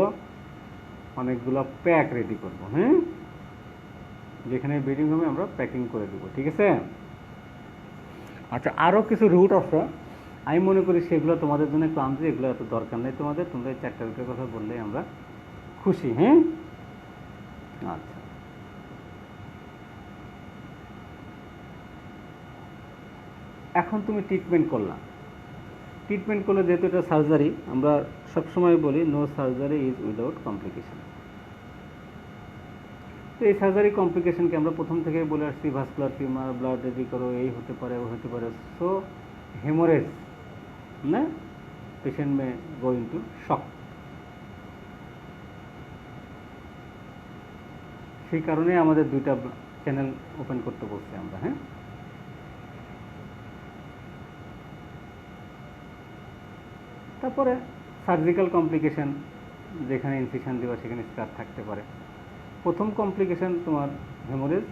অনেকগুলো প্যাক রেডি করব, হ্যাঁ, যেখানে ব্লিডিং হবে আমরা প্যাকিং করে দেবো, ঠিক আছে। আচ্ছা, আরও কিছু রুট আছে, আমি মনে করি সেগুলো তোমাদের জন্য ক্লান্তি, এগুলো এত দরকার নেই তোমাদের, তোমরা এই 4টা রুটের কথা বললেই আমরা খুশি, হ্যাঁ। আচ্ছা, এখন তুমি ট্রিটমেন্ট করলাম, ট্রিটমেন্ট করলে যেহেতু এটা সার্জারি, আমরা সবসময় বলি no surgery is without complication. তো এই সার্জারি কমপ্লিকেশনকে আমরা প্রথম থেকে বলে আসছি, ভাস্কুলার টিউমার, ব্লাড রেডি করো, এই হতে পারে, ও হতে পারে। সো হেমোরেজ না, পেশেন্ট মে গো ইনটু শক, সেই কারণে আমাদের 2টা চ্যানেল ওপেন করতে বলছি আমরা, হ্যাঁ। তারপরে সার্জিক্যাল কমপ্লিকেশন, যেখানে ইনসিশন দেওয়া সেখানে স্কার থাকতে পারে। প্রথম কমপ্লিকেশন তোমার হেমোরেজ,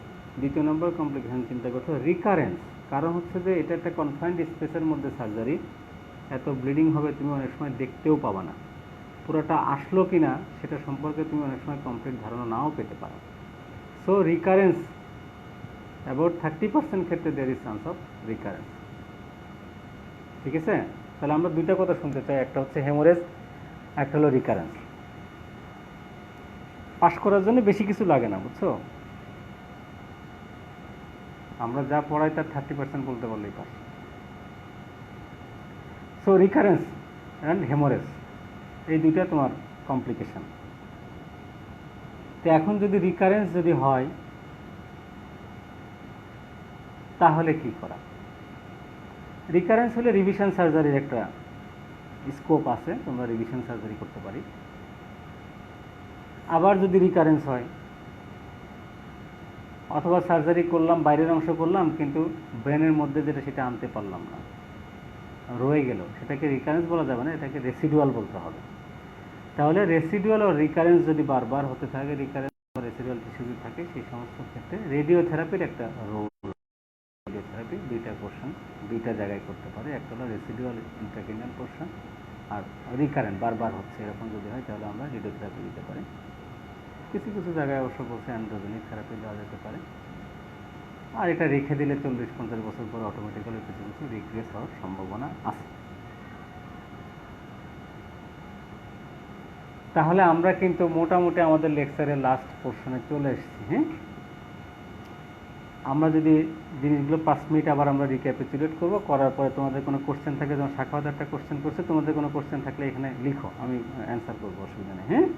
2 নম্বর কমপ্লিকেশন চিন্তা করতে হবে রিকারেন্স। কারণ হচ্ছে যে এটা একটা কনফাইন্ড স্পেসের মধ্যে সার্জারি, এত ব্লিডিং হবে তুমি অনেক সময় দেখতেও পাবা না, পুরোটা আসলো কি না সেটা সম্পর্কে তুমি অনেক সময় কমপ্লিট ধারণা নাও পেতে পারো। সো রিকারেন্স অ্যাবাউট 30% ক্ষেত্রে there is chance of recurrence, ঠিক আছে। তাহলে আমরা 2টা কথা শুনতে চাই, একটা হচ্ছে হেমোরেজ, একটা হলো রিকারেন্স। পাস করার জন্য বেশি কিছু লাগে না, বুঝছো, আমরা যা পড়াই তার 30% বলতে পারলেই pass. So recurrence and haemorrhage, এই 2টা তোমার কমপ্লিকেশন। তো এখন যদি রিকারেন্স যদি হয় তাহলে কি করা? রিকারেন্স হলে রিভিশন সার্জারির একটা স্কোপ আছে, তোমরা রিভিশন সার্জারি করতে পারি। আবার যদি রিকারেন্স হয়, অথবা সার্জারি করলাম, বাইরের অংশ করলাম, কিন্তু ব্রেনের মধ্যে যেটা সেটা আনতে পারলাম না, রয়ে গেল, সেটাকে রিকারেন্স বলা যাবে না, এটাকে রেসিডুয়াল বলতে হবে। তাহলে রেসিডুয়াল ও রিকারেন্স যদি বারবার হতে থাকে, রিকারেন্স বা রেসিডুয়াল টিস্যু যদি থাকে, সেই সমস্ত ক্ষেত্রে রেডিওথেরাপির একটা রোল। রেডিওথেরাপি 2টা পোর্শন 2টা জায়গায় করতে পারে, একটা হলো রেসিডুয়াল ইন্ট্রাক্রেনিয়াল পোর্শন, আর রিকারেন্ট বারবার হচ্ছে এরকম যদি হয় তাহলে আমরা রেডিওথেরাপি দিতে পারি। কিছু কিছু জায়গায় অবশ্য বলছে অ্যান্ড্রোজেনিক থেরাপি দেওয়া যেতে পারে। আর এটা রেখে দিলে 40-50 বছর পরে অটোমেটিক্যালি কিছু কিছু রিগ্রেস হওয়ার সম্ভাবনা আছে। তাহলে আমরা কিন্তু মোটামুটি আমাদের লেকচারের লাস্ট পোর্শনে চলে এসেছি, হ্যাঁ। আমরা যদি জিনিসগুলো 5 মিনিট আবার আমরা রিক্যাপিচুলেট করবো, করার পরে তোমাদের কোনো কোশ্চেন থাকে, যেমন শাখাওয়াত একটা কোশ্চেন করছে, তোমাদের কোনো কোশ্চেন থাকলে এখানে লিখো, আমি অ্যান্সার করবো, অসুবিধা নেই, হ্যাঁ।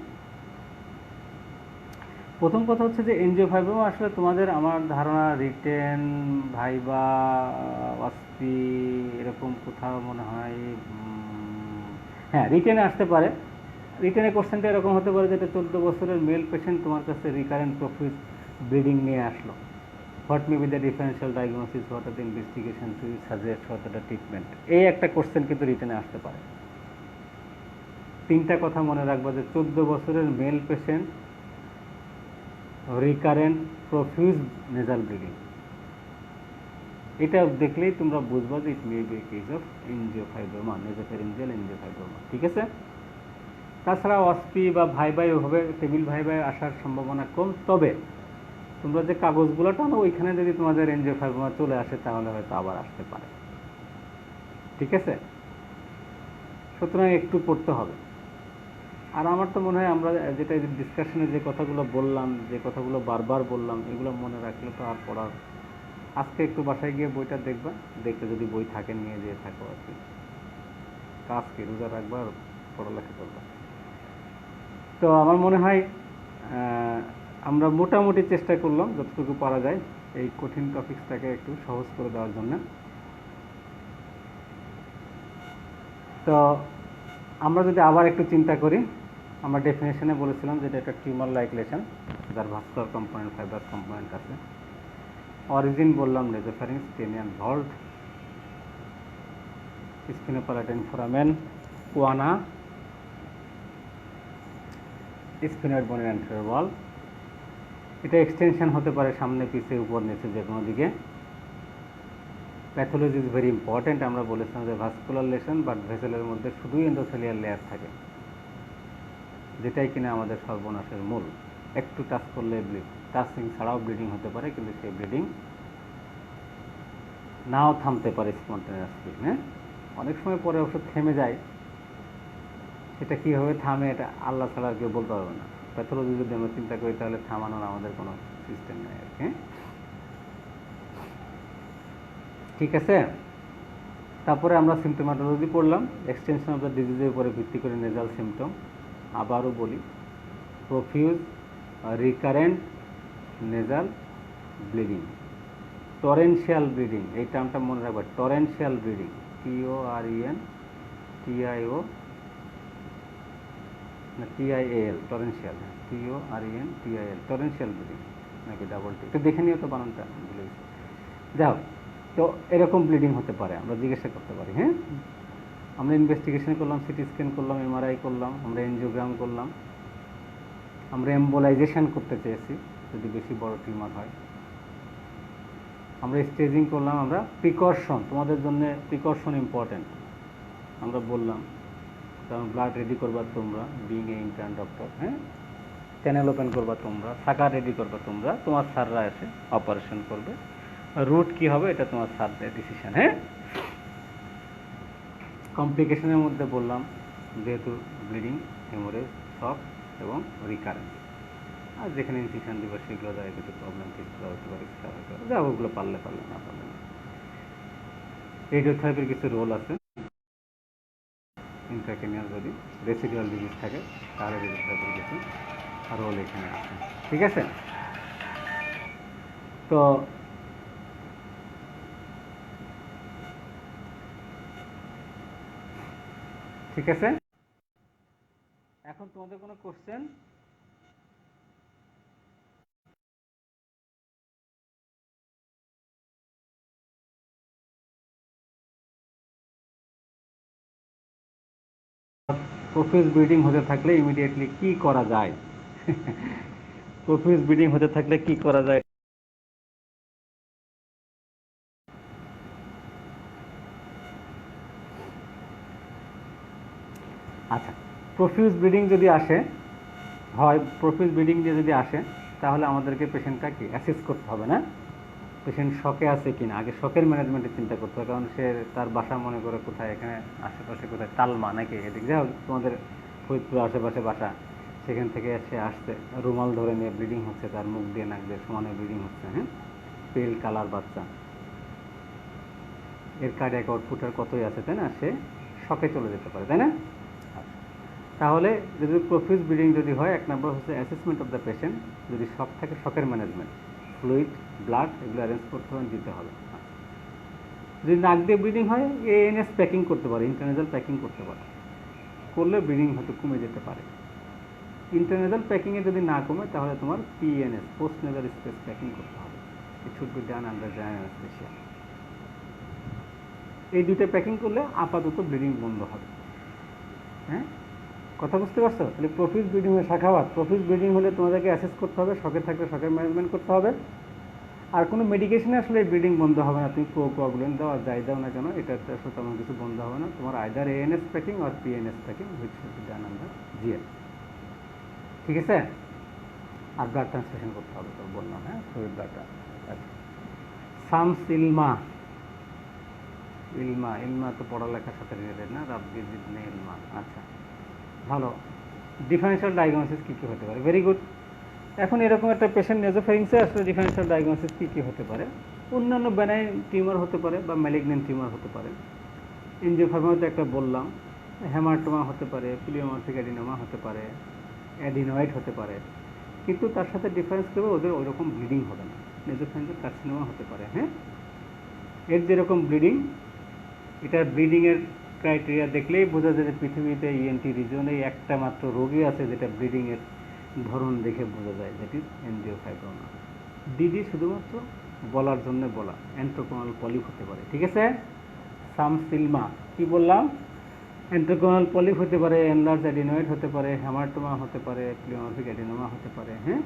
প্রথম কথা হচ্ছে যে এনজিওফাইব্রোমা আসলে তোমাদের আমার ধারণা রিটেন, ভাইবা, ওয়াসপি এরকম কোথাও মনে হয়, হ্যাঁ রিটেনে আসতে পারে। রিটেনের কোশ্চেনটা এরকম হতে পারে যেটা 14 বছরের মেল পেশেন্ট তোমার কাছে রিকারেন্ট প্রফিউজ ব্লিডিং নিয়ে আসলো, what may be the differential diagnosis, what are the investigation to suggest, what are the treatment, এই একটা কোশ্চেন কিন্তু রিটেনে আসতে পারে। 3টা কথা মনে রাখবা যে 14 বছরের male patient, recurrent profuse nasal bleeding, এটা দেখলেই তোমরা বুঝবা যে ইট মে বি কেস অফ এনজিওফাইব্রোমা, নেজোফ্যারিঞ্জিয়াল এনজিওফাইব্রোমা, ঠিক আছে। তাছাড়া অসপি বা ভাইবাই ওভাবে টেবিল ভাইবাই আসার সম্ভাবনা কম, তবে তোমরা যে কাগজগুলো টানো ওইখানে যদি তোমাদের এনজিওফাইব্রোমা চলে আসে তাহলে হয়তো আবার আসতে পারে, ঠিক আছে। সুতরাং একটু পড়তে হবে। আর আমার তো মনে হয় আমরা যেটা ডিসকাশনে যে কথাগুলো বললাম, যে কথাগুলো বারবার বললাম, এগুলো মনে রাখলে তো আর পড়ার, আজকে একটু বাসায় গিয়ে বইটা দেখবা, দেখতে যদি বই থাকে নিয়ে যেয়ে থাকো আর কি, কাজ কি রোজা রাখবা পড়ালেখা করবা। তো আমার মনে হয় আমরা মোটামুটি চেষ্টা করলাম যতটুকু পারা যায় এই কঠিন টপিকসটাকে একটু সহজ করে দেওয়ার জন্য। তো আমরা যদি আবার একটু চিন্তা করি, আমরা ডেফিনেশনে বলেছিলাম যে এটা একটা টিউমার লাইক লেশন যার ভাস্কুলার কম্পোনেন্ট, ফাইবার কম্পোনেন্ট আছে। অরিজিন বললাম নেজোফ্যারিংস, টেনিয়ান ভল্ট, স্পিনোপ্যালেটাইন ফোরামেন, কোয়ানা, স্পিনয়েড বোনের অ্যান্টেরিয়র ওয়াল। এটা এক্সটেনশন হতে পারে সামনে, পিছে, উপর, নিচে, যে কোনো দিকে। Pathology is very important. আমরা বলেছিলাম যে ভাস্কুলার লেশন বাট ভেসেলের মধ্যে শুধুই এন্ডোথেলিয়াল লেয়ার থাকে, যেটাই কিনা আমাদের সর্বনাশের মূল। একটু টাচ করলে টাচিং ছাড়াও ব্লিডিং হতে পারে, কিন্তু সেই ব্লিডিং নাও থামতে পারে স্পন্টেনিয়াসলি। হ্যাঁ, অনেক সময় পরে ওষুধ থেমে যায়, সেটা কীভাবে থামে এটা আল্লাহ ছাড়া আর কেউ বলতে পারবে না। প্যাথোলজি যদি আমরা চিন্তা করি তাহলে থামানোর আমাদের কোনো সিস্টেম নেই আর কি। ঠিক আছে, তারপরে আমরা সিমটোম্যাটোলজি পড়লাম, এক্সটেনশন অফ দ্য ডিজিজের উপরে ভিত্তি করে নেজাল সিমটম। আবারও বলি, profuse recurrent nasal bleeding, torrential bleeding, এই টার্মটা মনে রাখবে, টরেনশিয়াল ব্লিডিং, TORENTIO না TIAL, টরেনশিয়াল, TORENTIAL, টরেনশিয়াল ব্লিডিং নাকি ডাবল টি, একটু দেখে নিও তো বানানটা, ভুলে গেছি। যাও, তো এরকম ব্লিডিং হতে পারে, আমরা জিজ্ঞাসা করতে পারি। হ্যাঁ, আমরা ইনভেস্টিগেশন করলাম, সিটি স্ক্যান করলাম, MRI করলাম, আমরা এনজিওগ্রাম করলাম, আমরা এম্বোলাইজেশন করতে চেয়েছি যদি বেশি বড় টিউমার হয়, আমরা স্টেজিং করলাম, আমরা প্রিকশন, তোমাদের জন্য প্রিকশন ইম্পর্টেন্ট আমরা বললাম, কারণ ব্লাড রেডি করবা তোমরা, বিং এ ইন্টার্ন ডক্টর। হ্যাঁ, চ্যানেল ওপেন করবা তোমরা, শাখা রেডি করবা তোমরা, তোমার স্যাররা এসে অপারেশন করবে, রুট কি হবে এটা তোমার স্যারদের ডিসিশন। হ্যাঁ, কমপ্লিকেশনের মধ্যে বললাম যেহেতু ব্লিডিং, হেমোরেজ, শক এবং রিকারেন্স, আর যেখানে ইনফেকশন দিবে সেগুলো দ্বারা কিছু প্রবলেম কিছু হতে পারে, যা ওগুলো পারলে না পারলে না। রেডিওথেরাপির কিছু রোল আছে, ইন্ট্রাক্রেনিয়াল যদি রেসিডুয়াল ডিজিজ থাকে তাহলে রেডিওথেরাপির কিছু রোল এখানে আছে। ঠিক আছে, তো ঠিক আছে, এখন তোমাদের কোনো কোশ্চেন? প্রফিউজ ব্লিডিং হতে থাকলে ইমিডিয়েটলি কি করা যায়? প্রফিউজ ব্লিডিং হতে থাকলে কি করা যায়? আচ্ছা, প্রফিউজ ব্লিডিং যদি আসে হয়, প্রফিউজ ব্লিডিং দিয়ে যদি আসে তাহলে আমাদেরকে পেশেন্টটা কি অ্যাসেস করতে হবে না, পেশেন্ট শকে আছে কিনা। আগে শকের ম্যানেজমেন্টে চিন্তা করতে হবে, কারণ সে তার বাসা মনে করে কোথায়, এখানে আশেপাশে কোথায় তালমা নাকি এদিক, যাই হোক তোমাদের ফরিদপুর আশেপাশে বাসা, সেখান থেকে সে আসছে, রুমাল ধরে নিয়ে ব্লিডিং হচ্ছে, তার মুখ দিয়ে নাক দিয়ে সমানে ব্লিডিং হচ্ছে। হ্যাঁ, পেল কালার বাচ্চা, এর কার্ডিয়াক আউটপুটের কতই আছে, তাই না, সে শকে চলে যেতে পারে, তাই না? তাহলে যদি প্রফিউজ ব্লিডিং যদি হয়, এক নম্বর হচ্ছে অ্যাসেসমেন্ট অফ দ্য পেশেন্ট, যদি শক থাকে শকের ম্যানেজমেন্ট, ফ্লুইড, ব্লাড এগুলো অ্যারেঞ্জ করতে হবে, দিতে হবে। যদি নাক দিয়ে ব্লিডিং হয়, ANS প্যাকিং করতে পারে, ইন্টারনেজাল প্যাকিং করতে পারে, করলে ব্লিডিং হয়তো কমে যেতে পারে। ইন্টারনেজাল প্যাকিংয়ে যদি না কমে তাহলে তোমার PNS, post nasal space packing করতে হবে। It should be done under general anaesthesia. এই দুইটা প্যাকিং করলে আপাতত ব্লিডিং বন্ধ হবে। হ্যাঁ, কথা বুঝতে পারছো? তাহলে প্রফিউজ ব্লিডিং হয়ে শাখাওয়াত, প্রফিউজ ব্লিডিং হলে তোমাদেরকে অ্যাসেস করতে হবে, শকে থাকলে শকের ম্যানেজমেন্ট করতে হবে, আর কোনো মেডিকেশনে আসলে ব্লিডিং বন্ধ হবে না। তুমি প্রোগুলেন দাও আর যাই দাও না কেন, এটাতে আসলে তেমন কিছু বন্ধ হবে না। তোমার আইদার ANS প্যাকিং আর PNS packing which should be done under GL। ঠিক আছে, আর ব্লাড ট্রান্সফিউশন করতে হবে, তো বললাম। হ্যাঁ, ফ্লুইড ব্লাড। আচ্ছা, সামস ইলমা, ইলমা তো পড়ালেখার সাথে রিলেটেড না, রাব্বি জিবনে ইলমা। আচ্ছা, ভালো। ডিফারেন্সিয়াল ডায়াগনোসিস কী কী হতে পারে? Very good. এখন এরকম একটা পেশেন্ট নেজোফ্যারিংসে আসলে ডিফারেন্সিয়াল ডায়াগনোসিস কী কী হতে পারে? অন্যান্য বেনাইন টিউমার হতে পারে বা ম্যালিগন্যান্ট টিউমার হতে পারে। এনজিওফার্মাতে একটা বললাম, হেমাটোমা হতে পারে, প্লিওমরফিক অ্যাডিনোমা হতে পারে, অ্যাডিনয়েড হতে পারে, কিন্তু তার সাথে ডিফারেন্স করবে ওদের ওইরকম ব্লিডিং হবে না। নেজোফ্যারিঞ্জিয়াল কার্সিনোমা হতে পারে, হ্যাঁ, এর যেরকম ব্লিডিং, এটার ব্লিডিংয়ের ক্রাইটেরিয়া দেখলেই বোঝা যায় যে পৃথিবীতে ইএনটি রিজনে একটা মাত্র রোগী আছে যেটা ব্লিডিংয়ের ধরন দেখে বোঝা যায়, দ্যাট ইজ এনজিওফাইব্রোমা। ডিডি শুধুমাত্র বলার জন্য বলা, এন্ট্রোকোনাল পলিপ হতে পারে, ঠিক আছে। সামসিলমা কি বললাম, এন্ট্রোকোনাল পলিপ হতে পারে, এনলার্জ অ্যাডিনয়েড হতে পারে, হেমাটোমা হতে পারে, প্লিওমরফিক অ্যাডিনোমা হতে পারে, হ্যাঁ,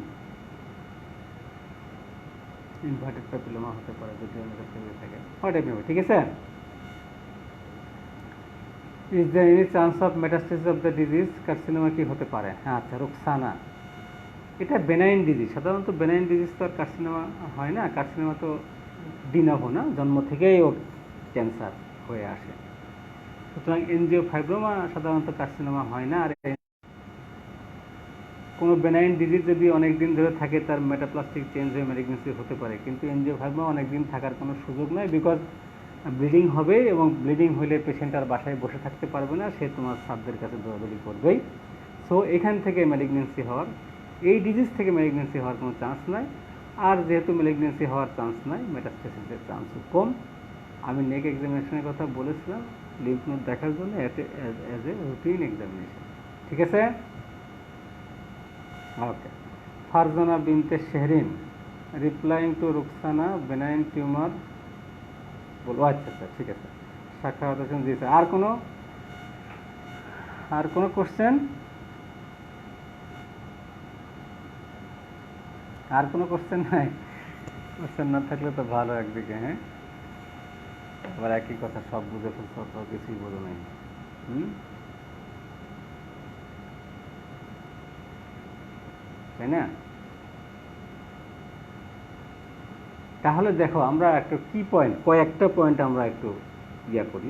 ইনভার্টেড প্যাপিলোমা হতে পারে যদি আমাদের ফেলে থাকে, হোয়াটএভার, ঠিক আছে। Is there any chance of metastasis of the disease, carcinoma কি হতে পারে, হ্যাঁ, আচ্ছা, রোকসানা, এটা বেনাইন ডিজিজ। সাধারণত বেনাইন ডিজিজ তো আর কার্সিনোমা হয় না, কার্সিনোমা তো ডিনভো না, জন্ম থেকেই ওর ক্যান্সার হয়ে আসে। সুতরাং এনজিওফাইব্রোমা সাধারণত কার্সিনোমা হয় না। আর কোনো বেনাইন ডিজিজ যদি অনেক দিন ধরে থাকে তার মেটাপ্লাস্টিক চেঞ্জ হয়ে ম্যালিগনেন্সি হতে পারে, কিন্তু এনজিওফাইব্রোমা অনেক দিন থাকার কোনো সুযোগ নাই, বিকজ ব্লিডিং হবে এবং ব্লিডিং হলে পেশেন্ট আর বাসায় বসে থাকতে পারবে না, সে তোমার সাবদের কাছে দৌড়াদৌড়ি করবেই। সো এখান থেকে ম্যালিগনেন্সি হওয়ার, এই ডিজিজ থেকে ম্যালিগনেন্সি হওয়ার কোনো চান্স নাই। আর যেহেতু ম্যালিগনেন্সি হওয়ার চান্স নাই, মেটাস্টেসিসের চান্সও কম। আমি নেক এক্সামিনেশনের কথা বলেছিলাম লিম্ফ নোড দেখার জন্য অ্যাজ এ রুটিন এক্সামিনেশন, ঠিক আছে। ওকে, ফারজানা বিনতে Shehrin replying two Rukhsana benign tumour বলবো, আচ্ছা আচ্ছা, ঠিক আছে। সাক্ষাৎ হোসেন, জি স্যার। আর কোনো কোশ্চেন, আর কোনো কোশ্চেন নাই? কোশ্চেন না থাকলে তো ভালো একদিকে, হ্যাঁ, আবার একই কথা সব বুঝে ফেলছো, অত কিছুই বোঝো নাই, তাই না? তাহলে দেখো আমরা একটা কি পয়েন্ট, কয়েকটা পয়েন্ট আমরা একটু ইয়া করি,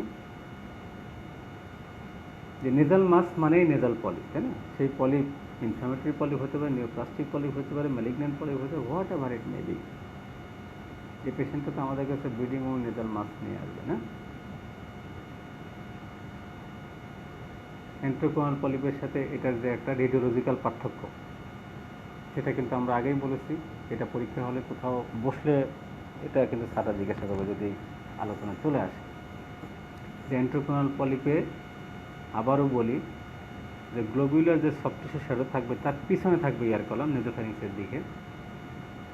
যে নেজাল মাস মানেই নেজাল পলিপ, তাই না? সেই পলিপ ইনফ্লামেটরি পলিপ হতে পারে, নিওপ্লাস্টিক পলিপ হতে পারে, ম্যালিগন্যান্ট পলিপ হতে পারে, what ever it may B. এই পেশেন্টটা তো আমাদের কাছে ব্লিডিং ও নেজাল মাস নিয়ে আসবে না। এন্ট্রোকোনাল পলিপের সাথে এটার যে একটা রেডিওলজিক্যাল পার্থক্য, সেটা কিন্তু আমরা আগেই বলেছি। এটা পরীক্ষা হলে কোথাও বসলে এটা কিন্তু স্যাররা জিজ্ঞাসা করবে যদি আলোচনা চলে আসে, যে এন্ট্রোকোনাল পলিপে আবারও বলি যে গ্লোবিউলার যে সফট টিস্যু শ্যাডো থাকবে তার পিছনে থাকবে ইয়ার কলাম নেজোফ্যারিংসের দিকে,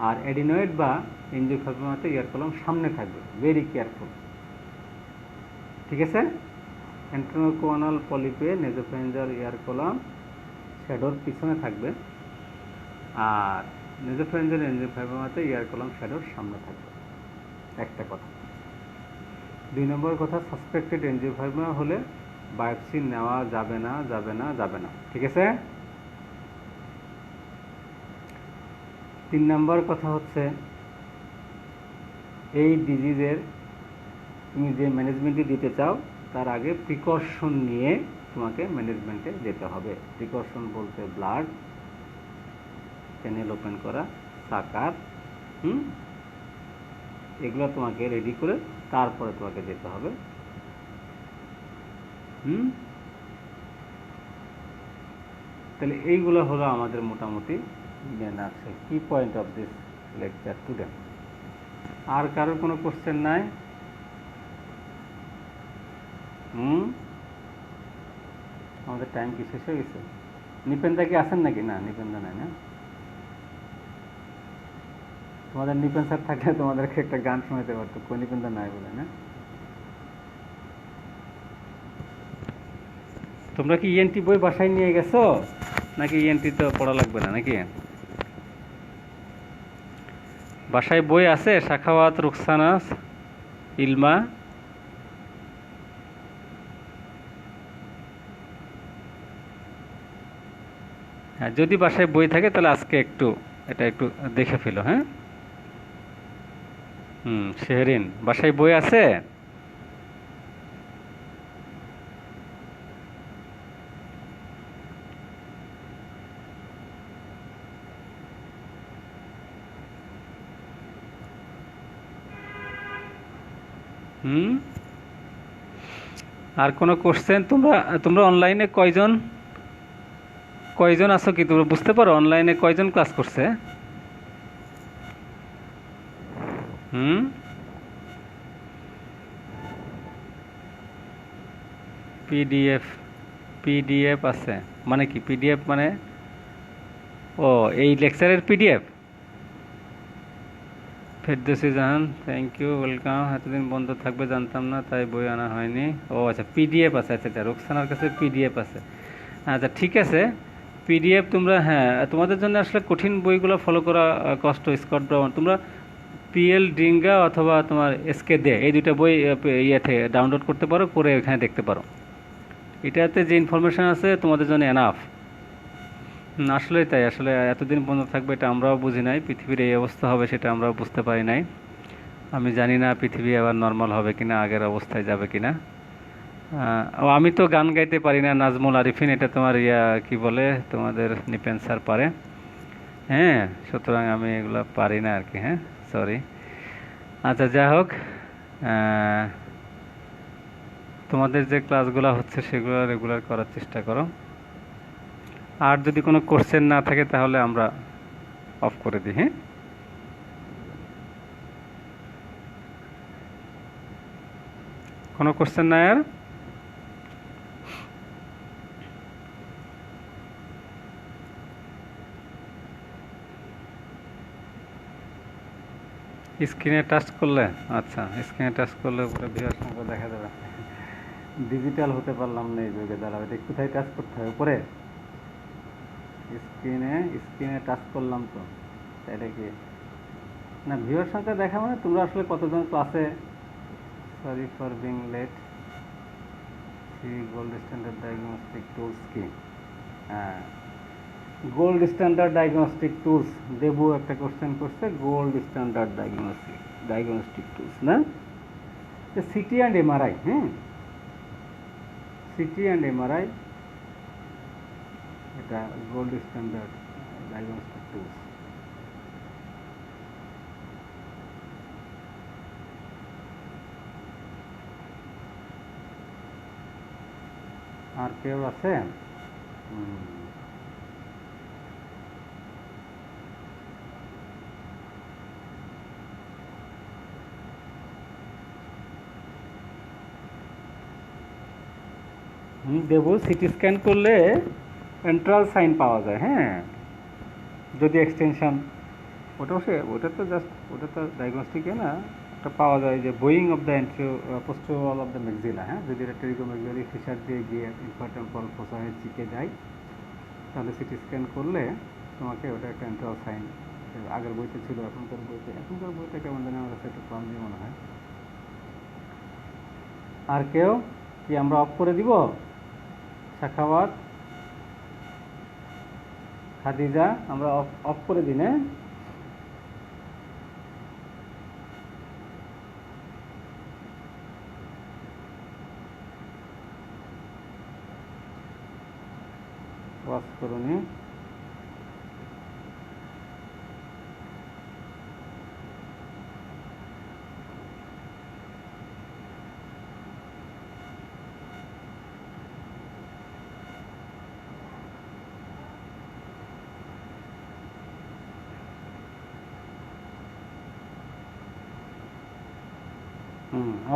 আর অ্যাডিনয়েড বা এনজিওফাইব্রোমাতে ইয়ার কলাম সামনে থাকবে, ভেরি কেয়ারফুল, ঠিক আছে। এন্ট্রোকোনাল পলিপে নেজোফ্যারিঞ্জিয়াল ইয়ার কলাম শ্যাডোর পিছনে থাকবে, আর নেজোফ্যারিঞ্জিয়াল এনজিওফাইব্রোমাতে ইয়ার কলাম শ্যাডোর সামনে থাকবে, একটা কথা। 2 নম্বর কথা, সাসপেক্টেড এনজিওফাইব্রোমা হলে বায়োপসি নেওয়া যাবে না, যাবে না, যাবে না, ঠিক আছে। 3 নম্বর কথা হচ্ছে, এই ডিজিজের তুমি যে ম্যানেজমেন্টই দিতে চাও তার আগে প্রিকশন নিয়ে তোমাকে ম্যানেজমেন্টে যেতে হবে। প্রিকশন বলতে ব্লাড, চ্যানেল ওপেন করা, সাকার, এগুলো তোমাকে রেডি করে তারপরে তোমাকে যেতে হবে। তাহলে এইগুলো হলো আমাদের মোটামুটি কি point of this lecture today. আর কারোর কোনো কোশ্চেন নাই? আমাদের টাইম কি শেষ হয়ে গেছে? নিপেন্দা কি আছেন নাকি? না, নিপেন্দা নাই না। তোমাদের নিপেন স্যার থাকলে তোমাদেরকে একটা গান শোনাতে পারতো, কোন নিপেন্দা নাই বলে না। তোমরা কি ইএনটি বই বাসায় নিয়ে গেছো নাকি? ইএনটি তো পড়া লাগবে না নাকি? বাসায় বই আছে? সাখাওয়াত, রুকসানা, ইলমা, হ্যাঁ, যদি বাসায় বই থাকে তাহলে আজকে এটা একটু দেখে ফেলো, হ্যাঁ। শেহরিন, বাসায় বই আছে? আর কোনো কোশ্চেন? তোমরা তোমরা অনলাইনে কয়জন কয়জন আছো কি তোমরা বুঝতে পারো? অনলাইনে কয়জন ক্লাস করছে? হুম, পিডিএফ পিডিএফ আছে মানে কি? পিডিএফ মানে ও এই লেকচারের PDF. Ferdousi Jahan, thank you, welcome. এতদিন বন্ধ থাকবে জানতাম না, তাই বই আনা হয়নি। ও আচ্ছা, পিডিএফ আছে। আচ্ছা আচ্ছা, রোকসানার কাছে পিডিএফ আছে। আচ্ছা ঠিক আছে, পিডিএফ তোমরা, হ্যাঁ তোমাদের জন্য আসলে কঠিন বইগুলো ফলো করা কষ্ট। স্কট ব্রাউন, তোমরা পিএল ডিঙ্গা অথবা তোমার এসকে দে, এই দুটো বই ইয়েতে ডাউনলোড করতে পারো, করে এখানে দেখতে পারো। এটাতে যে ইনফরমেশান আছে তোমাদের জন্য এনাফ। আসলেই তাই, আসলে এতদিন বন্ধ থাকবে এটা আমরাও বুঝি নাই, পৃথিবীর এই অবস্থা হবে সেটা আমরাও বুঝতে পারি নাই। আমি জানি না পৃথিবী আবার নর্মাল হবে কিনা, আগের অবস্থায় যাবে কিনা। ও আমি তো গান গাইতে পারি না, নাজমুল আরিফিন, এটা তোমার কি বলে, তোমাদের নিপেন স্যার পারে। হ্যাঁ, সুতরাং আমি এগুলো পারি না আর কি। হ্যাঁ, সরি। আচ্ছা যাই হোক, তোমাদের যে ক্লাসগুলো হচ্ছে সেগুলো রেগুলার করার চেষ্টা করো। আর যদি কোনো কোশ্চেন না থাকে তাহলে আমরা অফ করে দিই। হ্যাঁ, কোনো কোশ্চেন নাই আর? স্ক্রিনে টাচ করলে, আচ্ছা স্ক্রিনে টাচ করলে উপরে ভিউয়ার সংখ্যা দেখা যাবে। ডিজিটাল হতে পারলাম না এই যুগে, দাঁড়াবে। এটা কোথায় টাচ করতে হবে? উপরে স্ক্রিনে টাচ করলাম তো, এটা কি না? ভিউয়ার সংখ্যা দেখা মানে তোমরা আসলে কতজন ক্লাসে। Sorry for being late. সি গোল্ড স্ট্যান্ডার্ড ডায়াগনস্টিক টুলস কি? হ্যাঁ, gold standard diagnostic tools. Debu একটা কোশ্চেন করছে, গোল্ড স্ট্যান্ডার্ড ডায়াগনস্টিক টুলস না, সিটি অ্যান্ড এমআরআই। হ্যাঁ, সিটি অ্যান্ড এমআরআই, এটা গোল্ড স্ট্যান্ডার্ড ডায়াগনস্টিক টুলস। আর কেউ আছে? দেবো, সিটি স্ক্যান করলে এন্ট্রাল সাইন পাওয়া যায়। হ্যাঁ, যদি এক্সটেনশন, ওটা তো জাস্ট, ওটা তো ডায়াগনস্টিকে না, ওটা পাওয়া যায় যে Boeing of the posterior wall of the maxilla. হ্যাঁ, যদি এটা টেরিগোম্যাক্সিলারি ফিশার দিয়ে গিয়ে ইনফ্রাটেম্পোরাল ফোসা হয়ে চিকে যায়, তাহলে সিটি স্ক্যান করলে তোমাকে ওটা একটা এন্ট্রাল সাইন। আগের বইতে ছিল, এখনকার বইতে কেমন জানি আমার কাছে একটু কম দিয়ে মনে হয়। আর কেউ কি? আমরা অফ করে দিব? শাখাওয়াত, খাদিজা, আমরা অফ করে দিন। হ্যাঁ, ওয়াচ করুনি।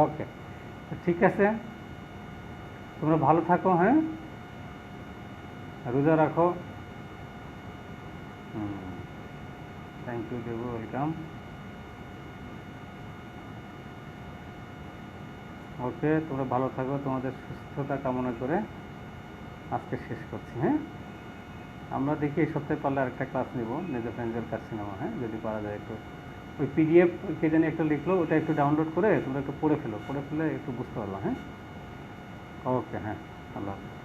ওকে, ঠিক আছে, তোমরা ভালো থাকো। হ্যাঁ, রোজা রাখো। Thank you Debu, welcome. Okay, তোমরা ভালো থাকো, তোমাদের সুস্থতা কামনা করে আজকে শেষ করছি। হ্যাঁ, আমরা দেখি এই সপ্তাহে পারলে আরেকটা ক্লাস নিব, নেজোফ্যারিঞ্জিয়াল কার্সিনোমা। হ্যাঁ, যদি পারা যায় একটু ওই পিডিএফ কে জানি একটা লিখলো, ওটা একটু ডাউনলোড করে তোমরা একটু পড়ে ফেলে একটু বুঝতে পারবা। হ্যাঁ, ওকে, হ্যাঁ, আল্লাহ হাফেজ।